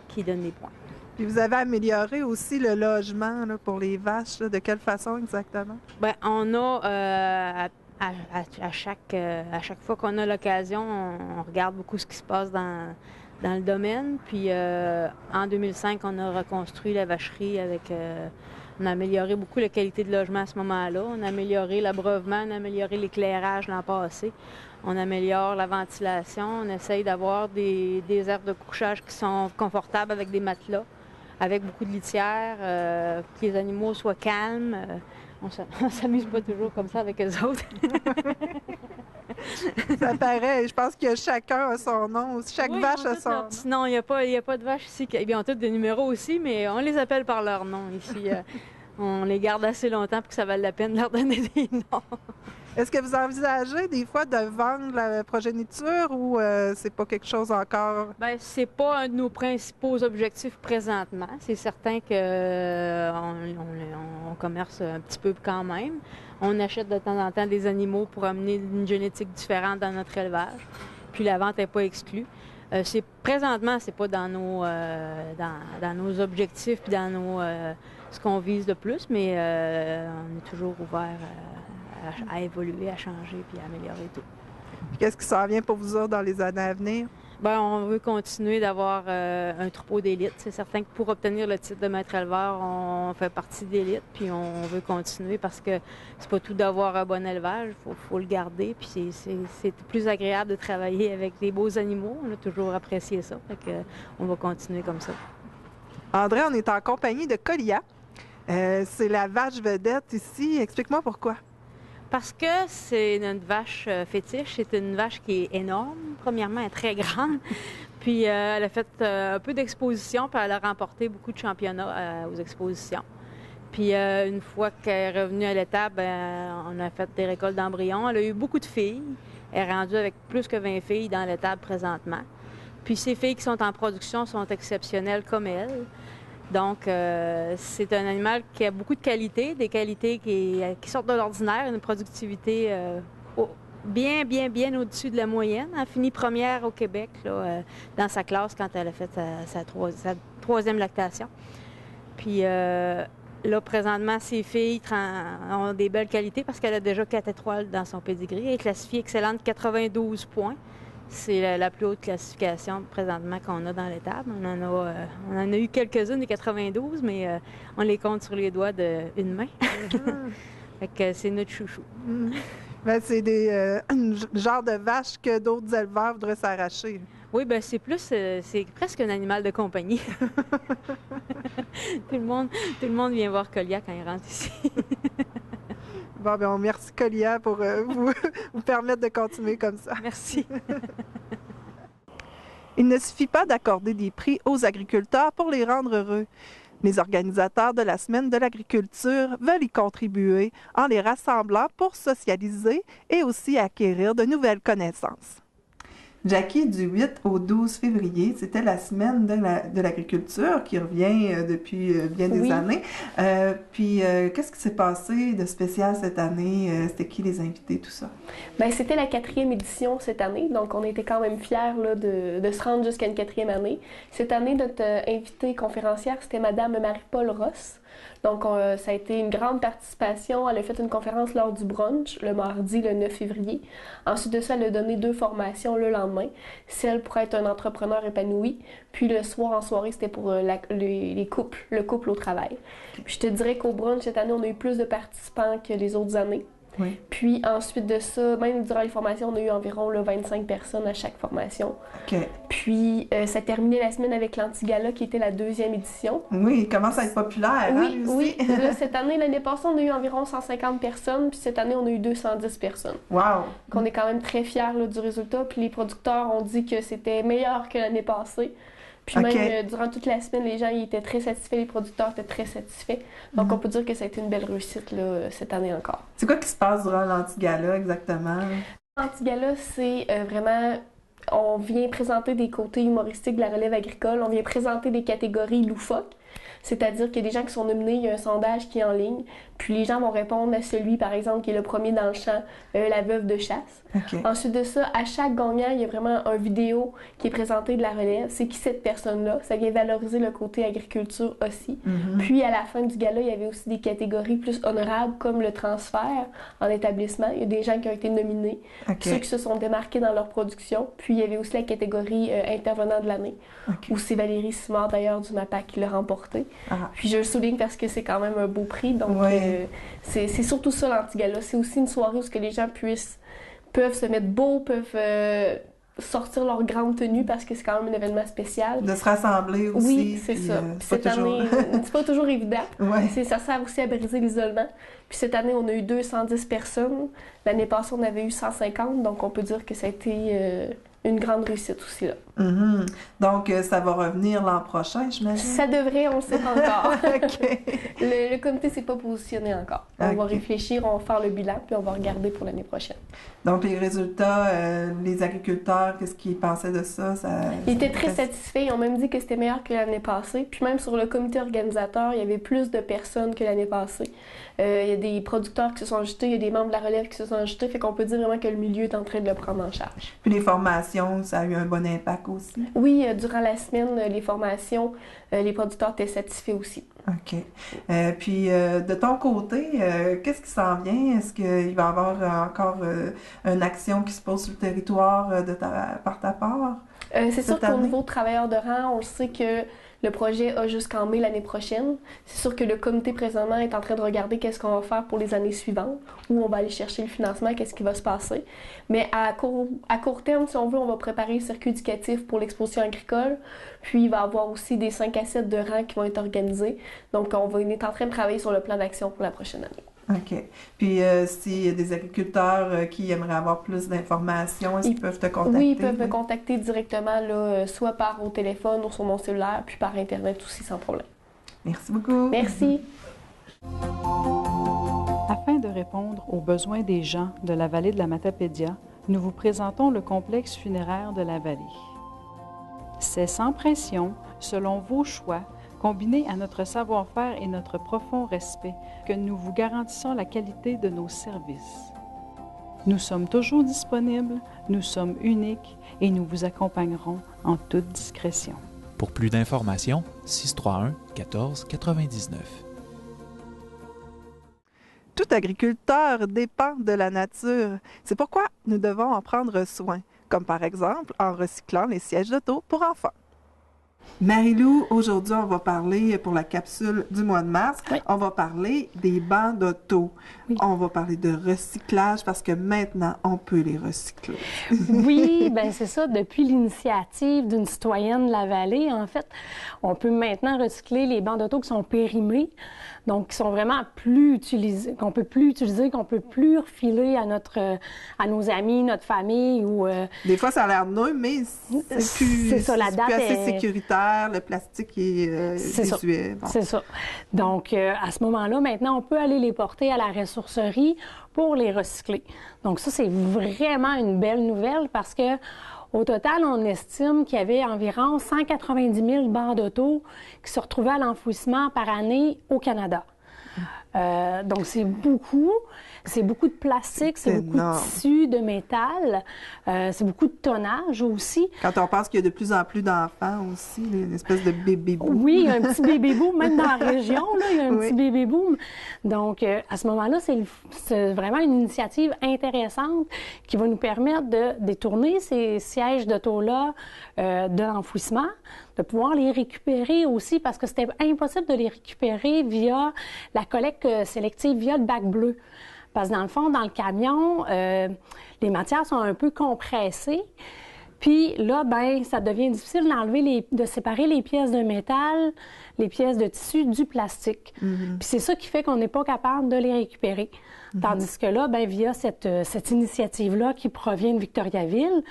qui donne des points. Puis vous avez amélioré aussi le logement là, pour les vaches. Là. De quelle façon exactement? Bien, on a à chaque fois qu'on a l'occasion, on regarde beaucoup ce qui se passe dans le domaine. Puis en 2005, on a reconstruit la vacherie avec... on a amélioré beaucoup la qualité de logement à ce moment-là. On a amélioré l'abreuvement, on a amélioré l'éclairage l'an passé. On améliore la ventilation. On essaye d'avoir des aires de couchage qui sont confortables avec des matelas, avec beaucoup de litière, que les animaux soient calmes. On s'amuse pas toujours comme ça avec eux autres. Ça paraît. Je pense que chacun a son nom. Chaque vache a son nom. Non, il n'y a pas de vache ici. Ils ont tous des numéros aussi, mais on les appelle par leur nom ici. On les garde assez longtemps pour que ça vaille la peine de leur donner des noms. Est-ce que vous envisagez des fois de vendre la progéniture ou c'est pas quelque chose encore? Bien, c'est pas un de nos principaux objectifs présentement. C'est certain qu'on commerce un petit peu quand même. On achète de temps en temps des animaux pour amener une génétique différente dans notre élevage. Puis la vente n'est pas exclue. Présentement, c'est pas dans nos objectifs puis dans ce qu'on vise de plus, mais on est toujours ouvert à évoluer, à changer puis à améliorer tout. Qu'est-ce qui s'en vient pour vous autres dans les années à venir? Bien, on veut continuer d'avoir un troupeau d'élite. C'est certain que pour obtenir le titre de maître éleveur, on fait partie d'élite, puis on veut continuer parce que c'est pas tout d'avoir un bon élevage, faut le garder, puis c'est plus agréable de travailler avec des beaux animaux. On a toujours apprécié ça, fait que on va continuer comme ça. André, on est en compagnie de Colia. C'est la vache vedette ici. Explique-moi pourquoi. Parce que c'est une vache fétiche. C'est une vache qui est énorme. Premièrement, elle est très grande. Puis elle a fait un peu d'exposition, puis elle a remporté beaucoup de championnats aux expositions. Puis une fois qu'elle est revenue à l'étable, on a fait des récoltes d'embryons. Elle a eu beaucoup de filles. Elle est rendue avec plus que 20 filles dans l'étable présentement. Puis ces filles qui sont en production sont exceptionnelles comme elle. Donc, c'est un animal qui a beaucoup de qualités, des qualités qui sortent de l'ordinaire, une productivité bien au-dessus de la moyenne. Elle a fini première au Québec là, dans sa classe quand elle a fait sa troisième lactation. Puis là, présentement, ces filles ont des belles qualités parce qu'elle a déjà 4 étoiles dans son pédigree. Elle est classifiée excellente, 92 points. C'est la plus haute classification présentement qu'on a dans l'étable. On en a eu quelques-unes des 92, mais on les compte sur les doigts d'une main. Fait que c'est notre chouchou. Ben, c'est des genre de vaches que d'autres éleveurs voudraient s'arracher. Oui, ben c'est presque un animal de compagnie. tout le monde vient voir Colia quand il rentre ici. Bon, ben on remercie Colia pour vous permettre de continuer comme ça. Merci. Il ne suffit pas d'accorder des prix aux agriculteurs pour les rendre heureux. Les organisateurs de la Semaine de l'agriculture veulent y contribuer en les rassemblant pour socialiser et aussi acquérir de nouvelles connaissances. Jackie, du 8 au 12 février, c'était la Semaine de l'agriculture qui revient depuis bien des années. Qu'est-ce qui s'est passé de spécial cette année? C'était qui les invités, tout ça? Bien, c'était la 4e édition cette année, donc on était quand même fiers là, de se rendre jusqu'à une 4e année. Cette année, notre invitée conférencière, c'était Madame Marie-Paul Ross. Donc, ça a été une grande participation. Elle a fait une conférence lors du brunch, le mardi, le 9 février. Ensuite de ça, elle a donné 2 formations le lendemain. Celle pour être un entrepreneur épanoui. Puis le soir, en soirée, c'était pour les couples, le couple au travail. Puis je te dirais qu'au brunch, cette année, on a eu plus de participants que les autres années. Oui. Puis ensuite de ça, même durant les formations, on a eu environ 25 personnes à chaque formation. OK. Puis ça terminait la semaine avec l'Antigala qui était la 2e édition. Oui, il commence à être populaire. Oui, hein, oui. Là, cette année, l'année passée, on a eu environ 150 personnes. Puis cette année, on a eu 210 personnes. Wow! Donc on est quand même très fiers là, du résultat. Puis les producteurs ont dit que c'était meilleur que l'année passée. Puis même durant toute la semaine, les gens ils étaient très satisfaits, les producteurs étaient très satisfaits. Donc on peut dire que ça a été une belle réussite là, cette année encore. C'est quoi qui se passe durant l'Antigala exactement? L'Antigala, c'est vraiment... On vient présenter des côtés humoristiques de la relève agricole, on vient présenter des catégories loufoques. C'est-à-dire qu'il y a des gens qui sont nominés, il y a un sondage qui est en ligne, puis les gens vont répondre à celui, par exemple, qui est le premier dans le champ, la veuve de chasse. Okay. Ensuite de ça, à chaque gagnant, il y a vraiment un vidéo qui est présenté de la relève. C'est qui cette personne-là? Ça vient valoriser le côté agriculture aussi. Puis à la fin du gala, il y avait aussi des catégories plus honorables, comme le transfert en établissement. Il y a des gens qui ont été nominés, ceux qui se sont démarqués dans leur production. Puis il y avait aussi la catégorie intervenant de l'année, où c'est Valérie Simard, d'ailleurs, du MAPAC qui l'a remporté. Puis je le souligne parce que c'est quand même un beau prix. Donc c'est surtout ça l'Antigala. C'est aussi une soirée où que les gens peuvent se mettre beau, peuvent sortir leur grande tenue parce que c'est quand même un événement spécial. De se rassembler aussi. Oui, c'est ça. Cette année, c'est pas toujours évident. Ça sert aussi à briser l'isolement. Puis cette année, on a eu 210 personnes. L'année passée, on avait eu 150. Donc on peut dire que ça a été une grande réussite aussi là. Donc, ça va revenir l'an prochain, j'imagine? Ça devrait, on ne sait pas encore. Le comité ne s'est pas positionné encore. On va réfléchir, on va faire le bilan, puis on va regarder pour l'année prochaine. Donc, les résultats, les agriculteurs, qu'est-ce qu'ils pensaient de ça? Ils étaient très satisfaits. Ils ont même dit que c'était meilleur que l'année passée. Puis même sur le comité organisateur, il y avait plus de personnes que l'année passée. Il y a des producteurs qui se sont ajoutés, il y a des membres de la relève qui se sont ajoutés. Fait qu'on peut dire vraiment que le milieu est en train de le prendre en charge. Puis les formations, ça a eu un bon impact aussi? Oui, durant la semaine, les formations, les producteurs étaient satisfaits aussi. OK. Puis, de ton côté, qu'est-ce qui s'en vient? Est-ce qu'il va y avoir encore une action qui se pose sur le territoire par ta part? C'est sûr qu'au niveau travailleurs de rang, on le sait que le projet a jusqu'en mai l'année prochaine. C'est sûr que le comité présentement est en train de regarder qu'est-ce qu'on va faire pour les années suivantes, où on va aller chercher le financement, qu'est-ce qui va se passer. Mais à court terme, si on veut, on va préparer le circuit éducatif pour l'exposition agricole. Puis il va y avoir aussi des 5 à 7 de rang qui vont être organisés. Donc on est en train de travailler sur le plan d'action pour la prochaine année. OK. Puis, s'il y a des agriculteurs qui aimeraient avoir plus d'informations, est-ce qu'ils peuvent te contacter? Oui, ils peuvent me contacter directement, là, soit au téléphone ou sur mon cellulaire, puis par Internet aussi, sans problème. Merci beaucoup. Merci. Afin de répondre aux besoins des gens de la vallée de la Matapédia, nous vous présentons le complexe funéraire de la vallée. C'est sans pression, selon vos choix, combiné à notre savoir-faire et notre profond respect, que nous vous garantissons la qualité de nos services. Nous sommes toujours disponibles, nous sommes uniques et nous vous accompagnerons en toute discrétion. Pour plus d'informations, 631 14 99. Tout agriculteur dépend de la nature. C'est pourquoi nous devons en prendre soin. comme par exemple en recyclant les sièges d'auto pour enfants. Marie-Lou, aujourd'hui, on va parler pour la capsule du mois de mars, on va parler des bancs d'auto. On va parler de recyclage parce que maintenant, on peut les recycler. Oui, bien c'est ça. Depuis l'initiative d'une citoyenne de la vallée, en fait, on peut maintenant recycler les bancs d'auto qui sont périmés, donc qui sont vraiment plus utilisés, qu'on peut plus utiliser, qu'on peut plus refiler à nos amis, notre famille ou... Des fois, ça a l'air neutre, mais c'est ça, la date assez sécuritaire, le plastique est désuet. Bon. C'est ça. Donc, à ce moment-là, maintenant, on peut aller les porter à la ressourcerie pour les recycler. Donc ça, c'est vraiment une belle nouvelle parce que au total, on estime qu'il y avait environ 190 000 bancs d'auto qui se retrouvaient à l'enfouissement par année au Canada. Donc, c'est beaucoup. C'est beaucoup de plastique, c'est beaucoup de tissu, de métal, c'est beaucoup de tonnage aussi. Quand on pense qu'il y a de plus en plus d'enfants aussi, une espèce de bébé-boom. Oui, il y a un petit bébé-boom, même dans la région, là, il y a un petit bébé-boom. Donc, à ce moment-là, c'est vraiment une initiative intéressante qui va nous permettre de détourner ces sièges d'auto-là de l'enfouissement, de pouvoir les récupérer aussi, parce que c'était impossible de les récupérer via la collecte sélective, via le bac bleu. Parce que dans le fond, dans le camion, les matières sont un peu compressées. Puis là, ben, ça devient difficile de séparer les pièces de métal, les pièces de tissu du plastique. Puis c'est ça qui fait qu'on n'est pas capable de les récupérer. Tandis que là, ben, via cette initiative-là qui provient de Victoriaville,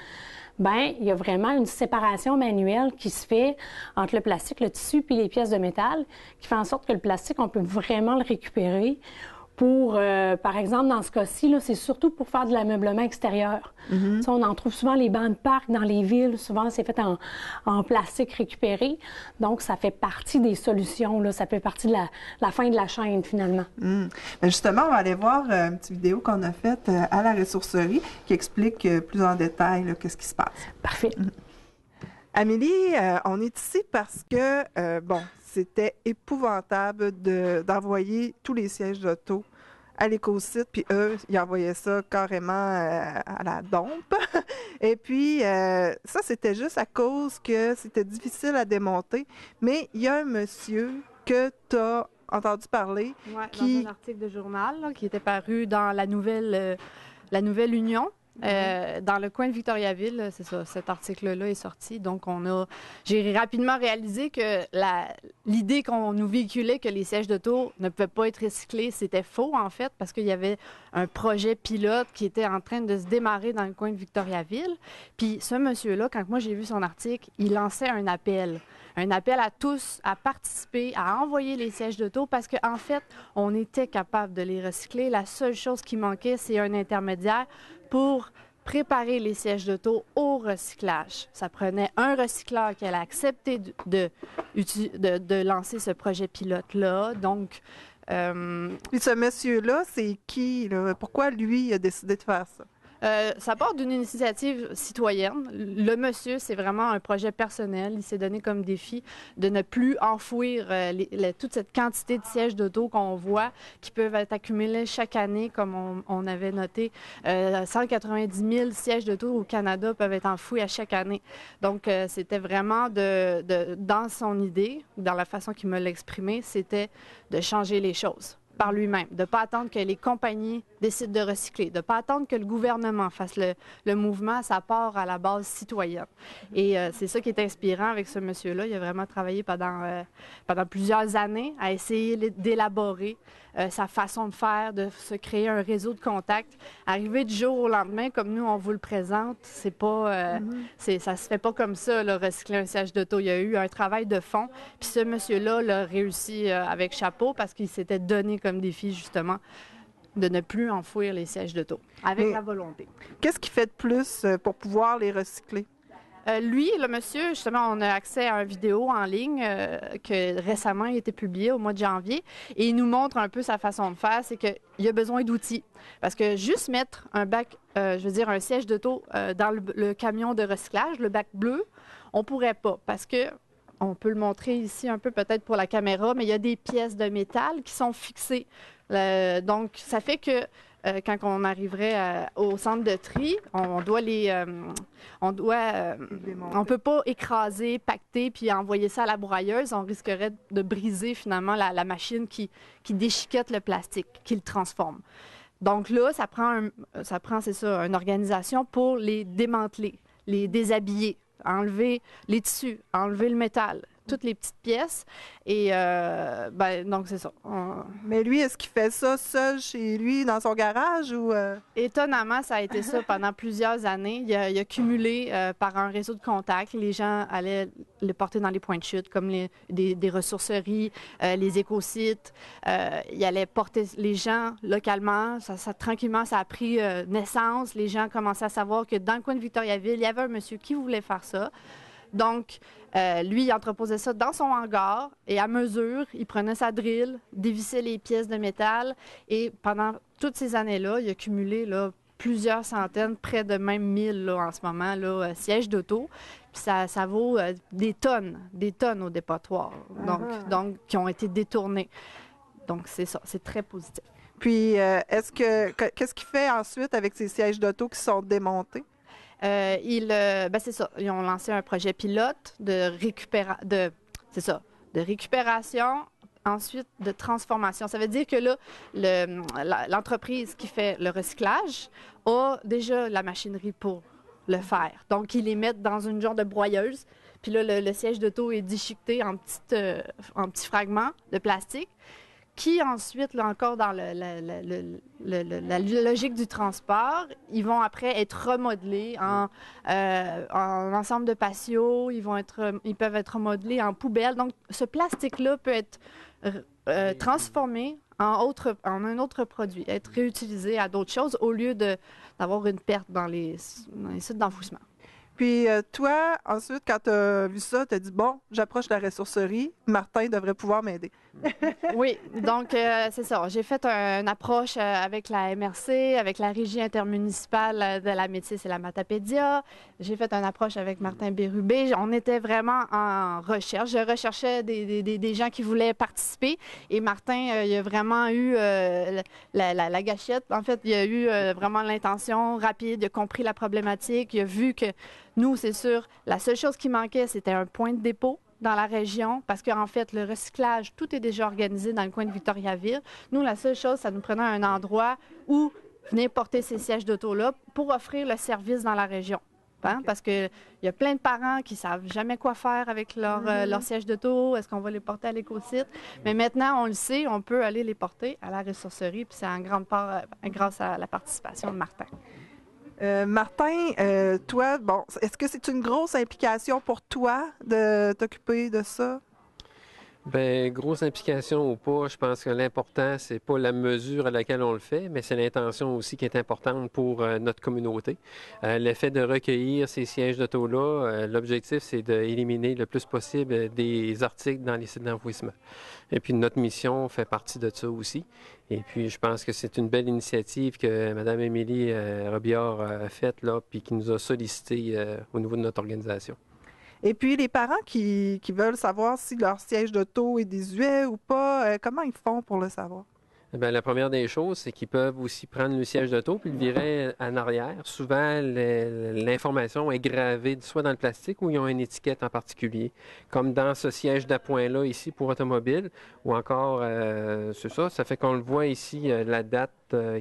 ben, il y a vraiment une séparation manuelle qui se fait entre le plastique, le tissu puis les pièces de métal, qui fait en sorte que le plastique, on peut vraiment le récupérer. Pour, par exemple, dans ce cas-ci, là, c'est surtout pour faire de l'ameublement extérieur. Ça, on en trouve souvent les bancs de parc dans les villes. Souvent, c'est fait en plastique récupéré. Donc, ça fait partie des solutions. Là. Ça fait partie de la fin de la chaîne, finalement. Mais justement, on va aller voir une petite vidéo qu'on a faite à la ressourcerie qui explique plus en détail qu'est-ce qui se passe. Parfait. Amélie, on est ici parce que, c'était épouvantable d'envoyer tous les sièges d'auto à l'écosite, puis eux, ils envoyaient ça carrément à la dompe. Et puis, ça, c'était juste à cause que c'était difficile à démonter. Mais il y a un monsieur que tu as entendu parler qui... dans un article de journal qui était paru dans la Nouvelle Union. Dans le coin de Victoriaville, c'est ça, cet article-là est sorti. Donc, j'ai rapidement réalisé que l'idée qu'on nous véhiculait que les sièges d'auto ne pouvaient pas être recyclés, c'était faux, en fait, parce qu'il y avait un projet pilote qui était en train de se démarrer dans le coin de Victoriaville. Puis, ce monsieur-là, quand moi j'ai vu son article, il lançait un appel à tous à participer, à envoyer les sièges d'auto parce qu'en fait, on était capable de les recycler. La seule chose qui manquait, c'est un intermédiaire pour préparer les sièges d'auto au recyclage. Ça prenait un recycleur qui allait accepter de lancer ce projet pilote-là. Donc, Puis ce monsieur-là, c'est qui? Là? Pourquoi lui a décidé de faire ça? Ça part d'une initiative citoyenne. Le monsieur, c'est vraiment un projet personnel. Il s'est donné comme défi de ne plus enfouir toute cette quantité de sièges d'auto qu'on voit qui peuvent être accumulés chaque année, comme on avait noté. 190 000 sièges d'auto au Canada peuvent être enfouis à chaque année. Donc, c'était vraiment dans son idée, dans la façon qu'il me l'a exprimé, c'était de changer les choses par lui-même, de ne pas attendre que les compagnies décident de recycler, de ne pas attendre que le gouvernement fasse le mouvement, ça part à la base citoyenne. Et c'est ça qui est inspirant avec ce monsieur-là. Il a vraiment travaillé pendant plusieurs années à essayer d'élaborer sa façon de faire, de se créer un réseau de contacts. Arriver du jour au lendemain, comme nous, on vous le présente, c'est pas, ça se fait pas comme ça, là, recycler un siège d'auto. Il y a eu un travail de fond. Puis ce monsieur-là l'a réussi avec chapeau parce qu'il s'était donné comme défi, justement, de ne plus enfouir les sièges d'auto, avec la volonté. Qu'est-ce qu'il fait de plus pour pouvoir les recycler? Lui, le monsieur, justement, on a accès à une vidéo en ligne que récemment a été publiée au mois de janvier et il nous montre un peu sa façon de faire, c'est qu'il a besoin d'outils. Parce que juste mettre un bac, un siège d'auto dans le camion de recyclage, le bac bleu, on pourrait pas parce que on peut le montrer ici un peu peut-être pour la caméra, mais il y a des pièces de métal qui sont fixées. Donc, ça fait que quand on arriverait au centre de tri, on peut pas écraser, pacter puis envoyer ça à la broyeuse. On risquerait de briser finalement la machine qui déchiquette le plastique, qui le transforme. Donc là, ça prend c'est ça, une organisation pour les démanteler, les déshabiller, enlever les tissus, enlever le métal, toutes les petites pièces. Et donc, c'est ça. Mais lui, est-ce qu'il fait ça seul chez lui, dans son garage? Ou Étonnamment, ça a été ça pendant plusieurs années. Il a cumulé par un réseau de contacts. Les gens allaient le porter dans les points de chute, comme des ressourceries, les écosites. Il allait porter les gens localement. Tranquillement, ça a pris naissance. Les gens commençaient à savoir que dans le coin de Victoriaville, il y avait un monsieur qui voulait faire ça. Donc, lui, il entreposait ça dans son hangar et à mesure, il prenait sa drill, dévissait les pièces de métal et pendant toutes ces années-là, il a cumulé plusieurs centaines, près de même 1000 en ce moment, sièges d'auto. Puis ça vaut des tonnes au dépotoir, donc qui ont été détournés. Donc, c'est ça, c'est très positif. Puis, qu'est-ce qu'il fait ensuite avec ces sièges d'auto qui sont démontés? C'est ça. Ils ont lancé un projet pilote de récupération, ensuite de transformation. Ça veut dire que là, l'entreprise qui fait le recyclage a déjà la machinerie pour le faire. Donc, ils les mettent dans une genre de broyeuse. Puis là, le siège d'auto est déchiqueté en petits fragments de plastique, qui ensuite, là encore, dans la logique du transport, ils vont après être remodelés en ensemble de patios, ils peuvent être remodelés en poubelle. Donc, ce plastique-là peut être transformé en un autre produit, être réutilisé à d'autres choses au lieu d'avoir une perte dans les sites d'enfouissement. Puis toi, ensuite, quand tu as vu ça, tu as dit, bon, j'approche de la ressourcerie, Martin devrait pouvoir m'aider. Oui, donc c'est ça. J'ai fait une approche avec la MRC, avec la Régie intermunicipale de la Métis et la Matapédia. J'ai fait une approche avec Martin Bérubé. On était vraiment en recherche. Je recherchais des gens qui voulaient participer. Et Martin, il a vraiment eu la gâchette. En fait, il a eu vraiment l'intention rapide. Il a compris la problématique. Il a vu que nous, c'est sûr, la seule chose qui manquait, c'était un point de dépôt dans la région, parce qu'en fait, le recyclage, tout est déjà organisé dans le coin de Victoriaville. Nous, la seule chose, ça nous prenait un endroit où venir porter ces sièges d'auto-là pour offrir le service dans la région. Hein? Parce qu'il y a plein de parents qui ne savent jamais quoi faire avec leur siège d'auto. Est-ce qu'on va les porter à l'écosite? Mais maintenant, on le sait, on peut aller les porter à la ressourcerie, puis c'est en grande part grâce à la participation de Martin. Martin, toi, est-ce que c'est une grosse implication pour toi de t'occuper de ça? Bien, grosse implication ou pas, je pense que l'important, c'est pas la mesure à laquelle on le fait, mais c'est l'intention aussi qui est importante pour notre communauté. Le fait de recueillir ces sièges d'auto-là, l'objectif, c'est d'éliminer le plus possible des articles dans les sites d'enfouissement. Et puis, notre mission fait partie de ça aussi. Et puis, je pense que c'est une belle initiative que Mme Émilie Robillard a faite, là, puis qui nous a sollicité au niveau de notre organisation. Et puis, les parents qui veulent savoir si leur siège d'auto est désuet ou pas, comment ils font pour le savoir? Bien, la première des choses, c'est qu'ils peuvent aussi prendre le siège d'auto puis le virer en arrière. Souvent, l'information est gravée soit dans le plastique ou ils ont une étiquette en particulier, comme dans ce siège d'appoint-là ici pour automobile, ou encore, c'est ça, ça fait qu'on le voit ici, la date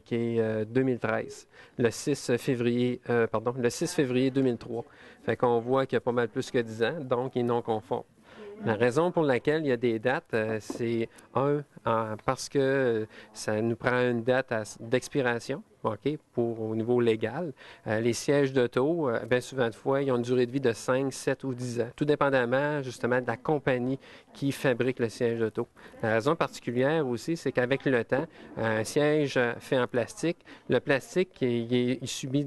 qui est 2013, le 6 février 2003. Fait qu'on voit qu'il y a pas mal plus que 10 ans, donc il est non conforme. La raison pour laquelle il y a des dates, c'est parce que ça nous prend une date d'expiration, OK, au niveau légal. Les sièges d'auto, bien souvent de fois, ils ont une durée de vie de 5, 7 ou 10 ans, tout dépendamment justement de la compagnie qui fabrique le siège d'auto. La raison particulière aussi, c'est qu'avec le temps, un siège fait en plastique, le plastique, il subit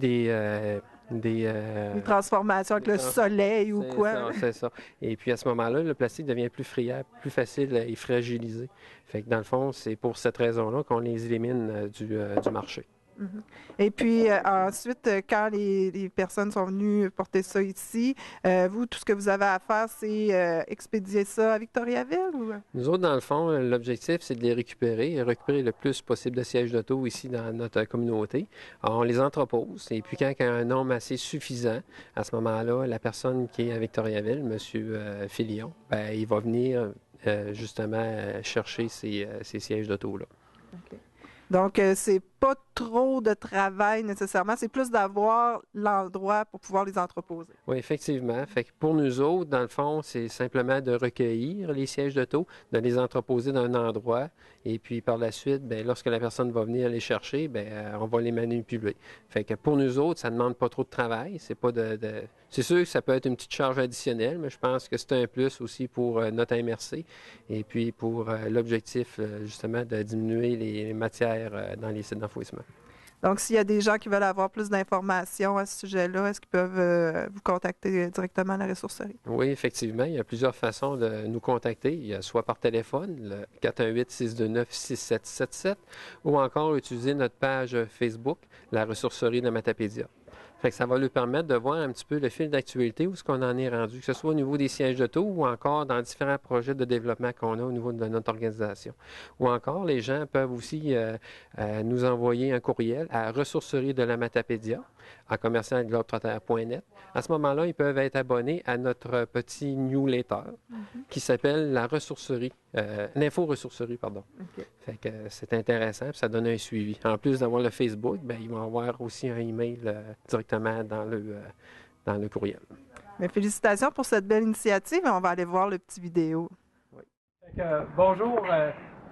une transformation avec le soleil ou quoi. C'est ça. Et puis à ce moment-là, le plastique devient plus friable, plus facile et fragilisé. Fait que dans le fond, c'est pour cette raison-là qu'on les élimine du marché. Mhm. Et puis ensuite, quand les personnes sont venues porter ça ici, vous, tout ce que vous avez à faire, c'est expédier ça à Victoriaville? Ou... Nous autres, dans le fond, l'objectif, c'est de les récupérer et récupérer le plus possible de sièges d'auto ici dans notre communauté. Alors, on les entrepose et puis quand il y a un nombre assez suffisant, à ce moment-là, la personne qui est à Victoriaville, M. Filion, ben, il va venir justement chercher ces sièges d'auto-là. Okay. Donc, c'est pas trop de travail nécessairement, c'est plus d'avoir l'endroit pour pouvoir les entreposer. Oui, effectivement. Fait que pour nous autres, dans le fond, c'est simplement de recueillir les sièges d'auto, de les entreposer dans un endroit, et puis par la suite, bien, lorsque la personne va venir les chercher, bien, on va les manipuler. Fait que pour nous autres, ça ne demande pas trop de travail. C'est pas C'est sûr que ça peut être une petite charge additionnelle, mais je pense que c'est un plus aussi pour notre MRC et puis pour l'objectif, justement, de diminuer les matières dans les sites d'enfouissement. Donc, s'il y a des gens qui veulent avoir plus d'informations à ce sujet-là, est-ce qu'ils peuvent vous contacter directement à la ressourcerie? Oui, effectivement. Il y a plusieurs façons de nous contacter. Il y a soit par téléphone, le 418-629-6777, ou encore utiliser notre page Facebook, la ressourcerie de Matapédia. Fait que ça va lui permettre de voir un petit peu le fil d'actualité, où est-ce qu'on en est rendu, que ce soit au niveau des sièges d'auto ou encore dans différents projets de développement qu'on a au niveau de notre organisation. Ou encore, les gens peuvent aussi nous envoyer un courriel à ressourcerie de la Matapédia, à commercial-globetrotter.net. À ce moment-là, ils peuvent être abonnés à notre petit newsletter qui s'appelle la ressourcerie, l'info-ressourcerie, pardon. Okay. Fait que c'est intéressant, puis ça donne un suivi. En plus d'avoir le Facebook, bien, ils vont avoir aussi un email directement dans le courriel. Mais félicitations pour cette belle initiative et on va aller voir le petit vidéo. Oui. Bonjour,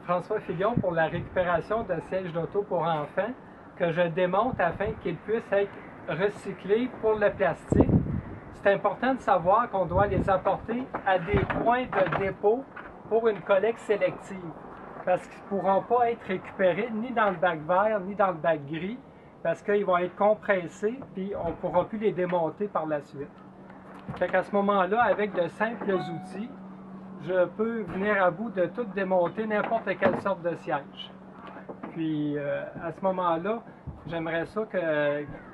François Filion pour la récupération de sièges d'auto pour enfants que je démonte afin qu'ils puissent être recyclés pour le plastique. C'est important de savoir qu'on doit les apporter à des points de dépôt pour une collecte sélective parce qu'ils ne pourront pas être récupérés ni dans le bac vert ni dans le bac gris parce qu'ils vont être compressés puis on ne pourra plus les démonter par la suite. Fait qu'à ce moment-là, avec de simples outils, je peux venir à bout de tout démonter n'importe quelle sorte de siège. Puis à ce moment-là, j'aimerais ça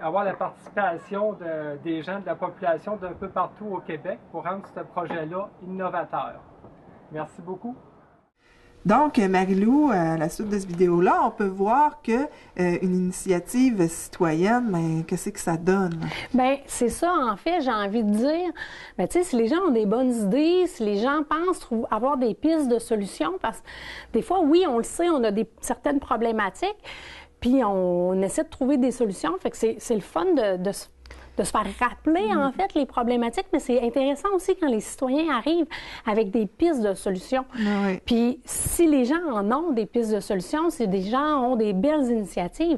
avoir la participation des gens de la population d'un peu partout au Québec pour rendre ce projet-là innovateur. Merci beaucoup. Donc, Marie-Lou, à la suite de cette vidéo-là, on peut voir que une initiative citoyenne, mais qu'est-ce que ça donne? Bien, c'est ça, en fait, j'ai envie de dire. Bien, tu sais, si les gens ont des bonnes idées, si les gens pensent avoir des pistes de solutions, parce que des fois, oui, on le sait, on a certaines problématiques, puis on essaie de trouver des solutions. Fait que c'est le fun de se faire rappeler, en fait, les problématiques, mais c'est intéressant aussi quand les citoyens arrivent avec des pistes de solutions. Oui. Puis, si les gens en ont des pistes de solutions, si des gens ont des belles initiatives,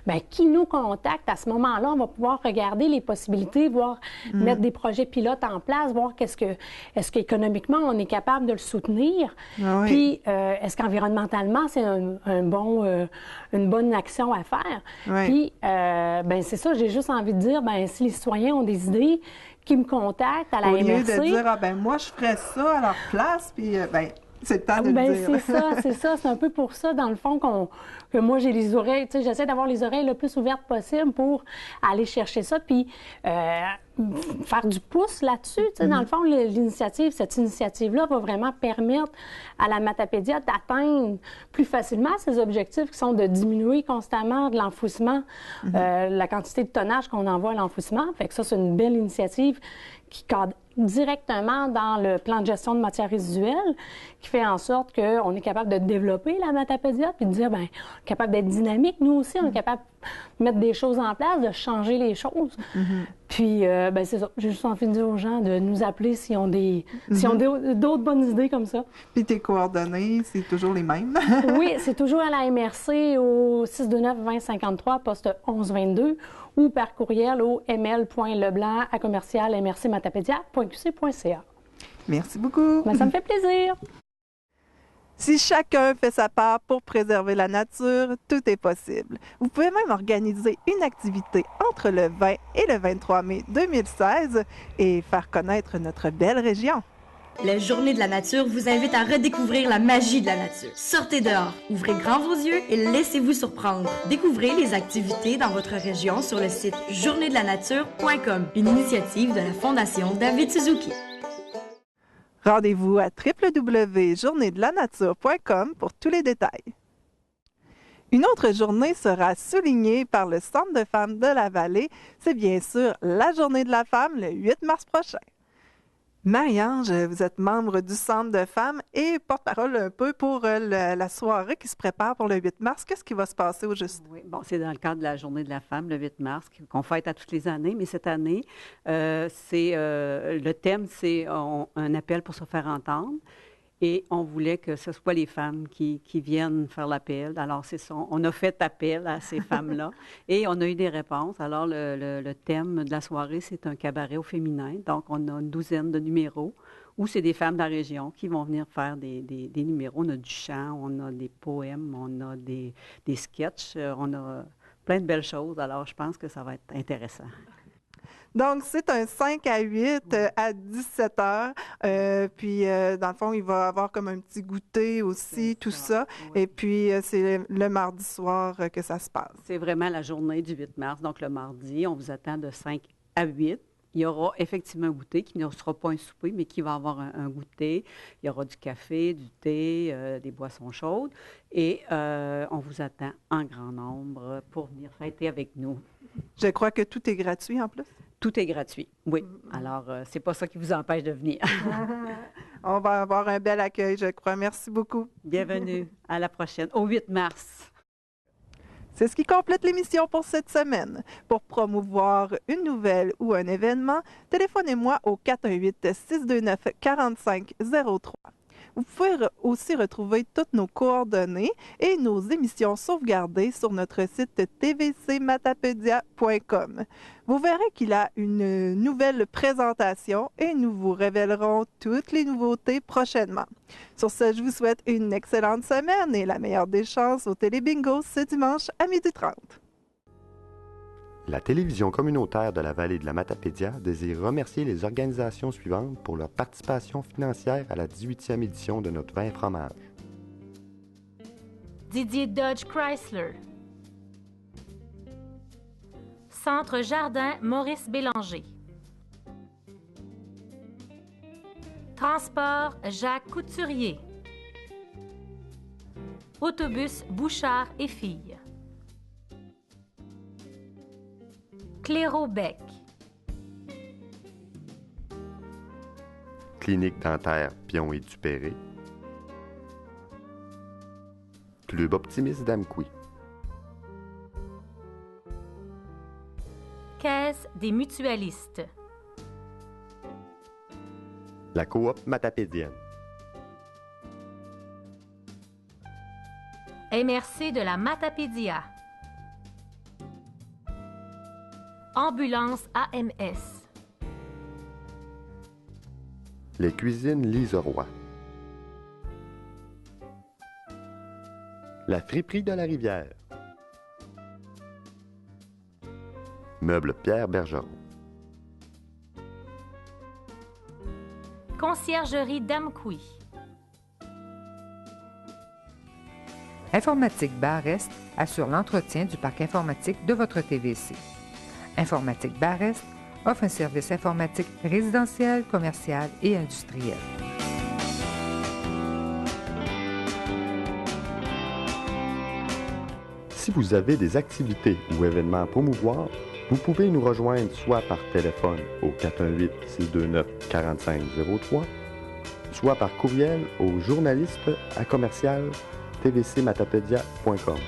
bien, qui nous contacte, à ce moment-là, on va pouvoir regarder les possibilités, voir mettre des projets pilotes en place, voir est-ce qu'économiquement, on est capable de le soutenir, oui. Puis, est-ce qu'environnementalement, c'est une bonne action à faire. Oui. Puis, bien, c'est ça, j'ai juste envie de dire, bien, si les citoyens ont des idées, qui me contactent à la MRC. Au lieu de dire, ben moi, je ferais ça à leur place, puis ben c'est le temps de le dire. C'est ça. C'est un peu pour ça, dans le fond, que moi, j'ai les oreilles, tu sais, j'essaie d'avoir les oreilles le plus ouvertes possible pour aller chercher ça, puis faire du pouce là-dessus. Tu sais, dans le fond, cette initiative-là va vraiment permettre à la Matapédia d'atteindre plus facilement ses objectifs qui sont de diminuer constamment de l'enfouissement, la quantité de tonnage qu'on envoie à l'enfouissement. Fait que ça, c'est une belle initiative qui cadre directement dans le plan de gestion de matières résiduelles, qui fait en sorte qu'on est capable de développer la Matapédia, puis de dire, bien, on est capable d'être dynamique, nous aussi, on est capable de mettre des choses en place, de changer les choses. Puis, bien, c'est ça. J'ai juste envie de dire aux gens de nous appeler s'ils ont d'autres bonnes idées comme ça. Puis tes coordonnées, c'est toujours les mêmes? Oui, c'est toujours à la MRC au 629-2053, poste 1122, ou par courriel au ml.leblanc@commercial-mrcmatapédia.qc.ca. Merci beaucoup. Ben, ça me fait plaisir. Si chacun fait sa part pour préserver la nature, tout est possible. Vous pouvez même organiser une activité entre le 20 et le 23 mai 2016 et faire connaître notre belle région. Les Journées de la nature vous invitent à redécouvrir la magie de la nature. Sortez dehors, ouvrez grand vos yeux et laissez-vous surprendre. Découvrez les activités dans votre région sur le site journéedelanature.com, une initiative de la Fondation David Suzuki. Rendez-vous à www.journéedelanature.com pour tous les détails. Une autre journée sera soulignée par le Centre de femmes de la Vallée. C'est bien sûr la Journée de la femme le 8 mars prochain. Marie-Ange, vous êtes membre du Centre de femmes et porte-parole un peu pour la soirée qui se prépare pour le 8 mars. Qu'est-ce qui va se passer au juste? Oui, bon, c'est dans le cadre de la Journée de la femme, le 8 mars, qu'on fête à toutes les années. Mais cette année, le thème, c'est un appel pour se faire entendre. Et on voulait que ce soit les femmes qui viennent faire l'appel. Alors, c'est ça. On a fait appel à ces femmes-là et on a eu des réponses. Alors, le thème de la soirée, c'est un cabaret au féminin. Donc, on a une douzaine de numéros où c'est des femmes de la région qui vont venir faire des numéros. On a du chant, on a des poèmes, on a des sketchs, on a plein de belles choses. Alors, je pense que ça va être intéressant. Donc, c'est un 5 à 8 à 17 heures. Puis, dans le fond, il va y avoir comme un petit goûter aussi, tout ça. Oui. Et puis, c'est le mardi soir que ça se passe. C'est vraiment la journée du 8 mars. Donc, le mardi, on vous attend de 5 à 8. Il y aura effectivement un goûter qui ne sera pas un souper, mais qui va avoir un goûter. Il y aura du café, du thé, des boissons chaudes. Et on vous attend en grand nombre pour venir fêter avec nous. Je crois que tout est gratuit en plus. Tout est gratuit, oui. Alors, c'est pas ça qui vous empêche de venir. On va avoir un bel accueil, je crois. Merci beaucoup. Bienvenue. À la prochaine, au 8 mars. C'est ce qui complète l'émission pour cette semaine. Pour promouvoir une nouvelle ou un événement, téléphonez-moi au 418-629-4503. Vous pouvez aussi retrouver toutes nos coordonnées et nos émissions sauvegardées sur notre site tvcmatapedia.com. Vous verrez qu'il a une nouvelle présentation et nous vous révélerons toutes les nouveautés prochainement. Sur ce, je vous souhaite une excellente semaine et la meilleure des chances au Télébingo ce dimanche à 12h30. La télévision communautaire de la vallée de la Matapédia désire remercier les organisations suivantes pour leur participation financière à la 18e édition de notre vin fromage. Didier Dodge Chrysler. Centre Jardin Maurice Bélanger. Transport Jacques Couturier. Autobus Bouchard et Filles. Clérobec. Clinique dentaire Pion et Dupéré. Club optimiste d'Amqui. Caisse des mutualistes. La coop matapédienne. MRC de la Matapédia. Ambulance AMS. Les cuisines Liseroy. La friperie de la Rivière. Meubles Pierre Bergeron. Conciergerie d'Amqui. Informatique Bar-Est assure l'entretien du parc informatique de votre TVC. Informatique Bar-Est offre un service informatique résidentiel, commercial et industriel. Si vous avez des activités ou événements à promouvoir, vous pouvez nous rejoindre soit par téléphone au 418-629-4503, soit par courriel au journaliste@tvcmatapedia.com.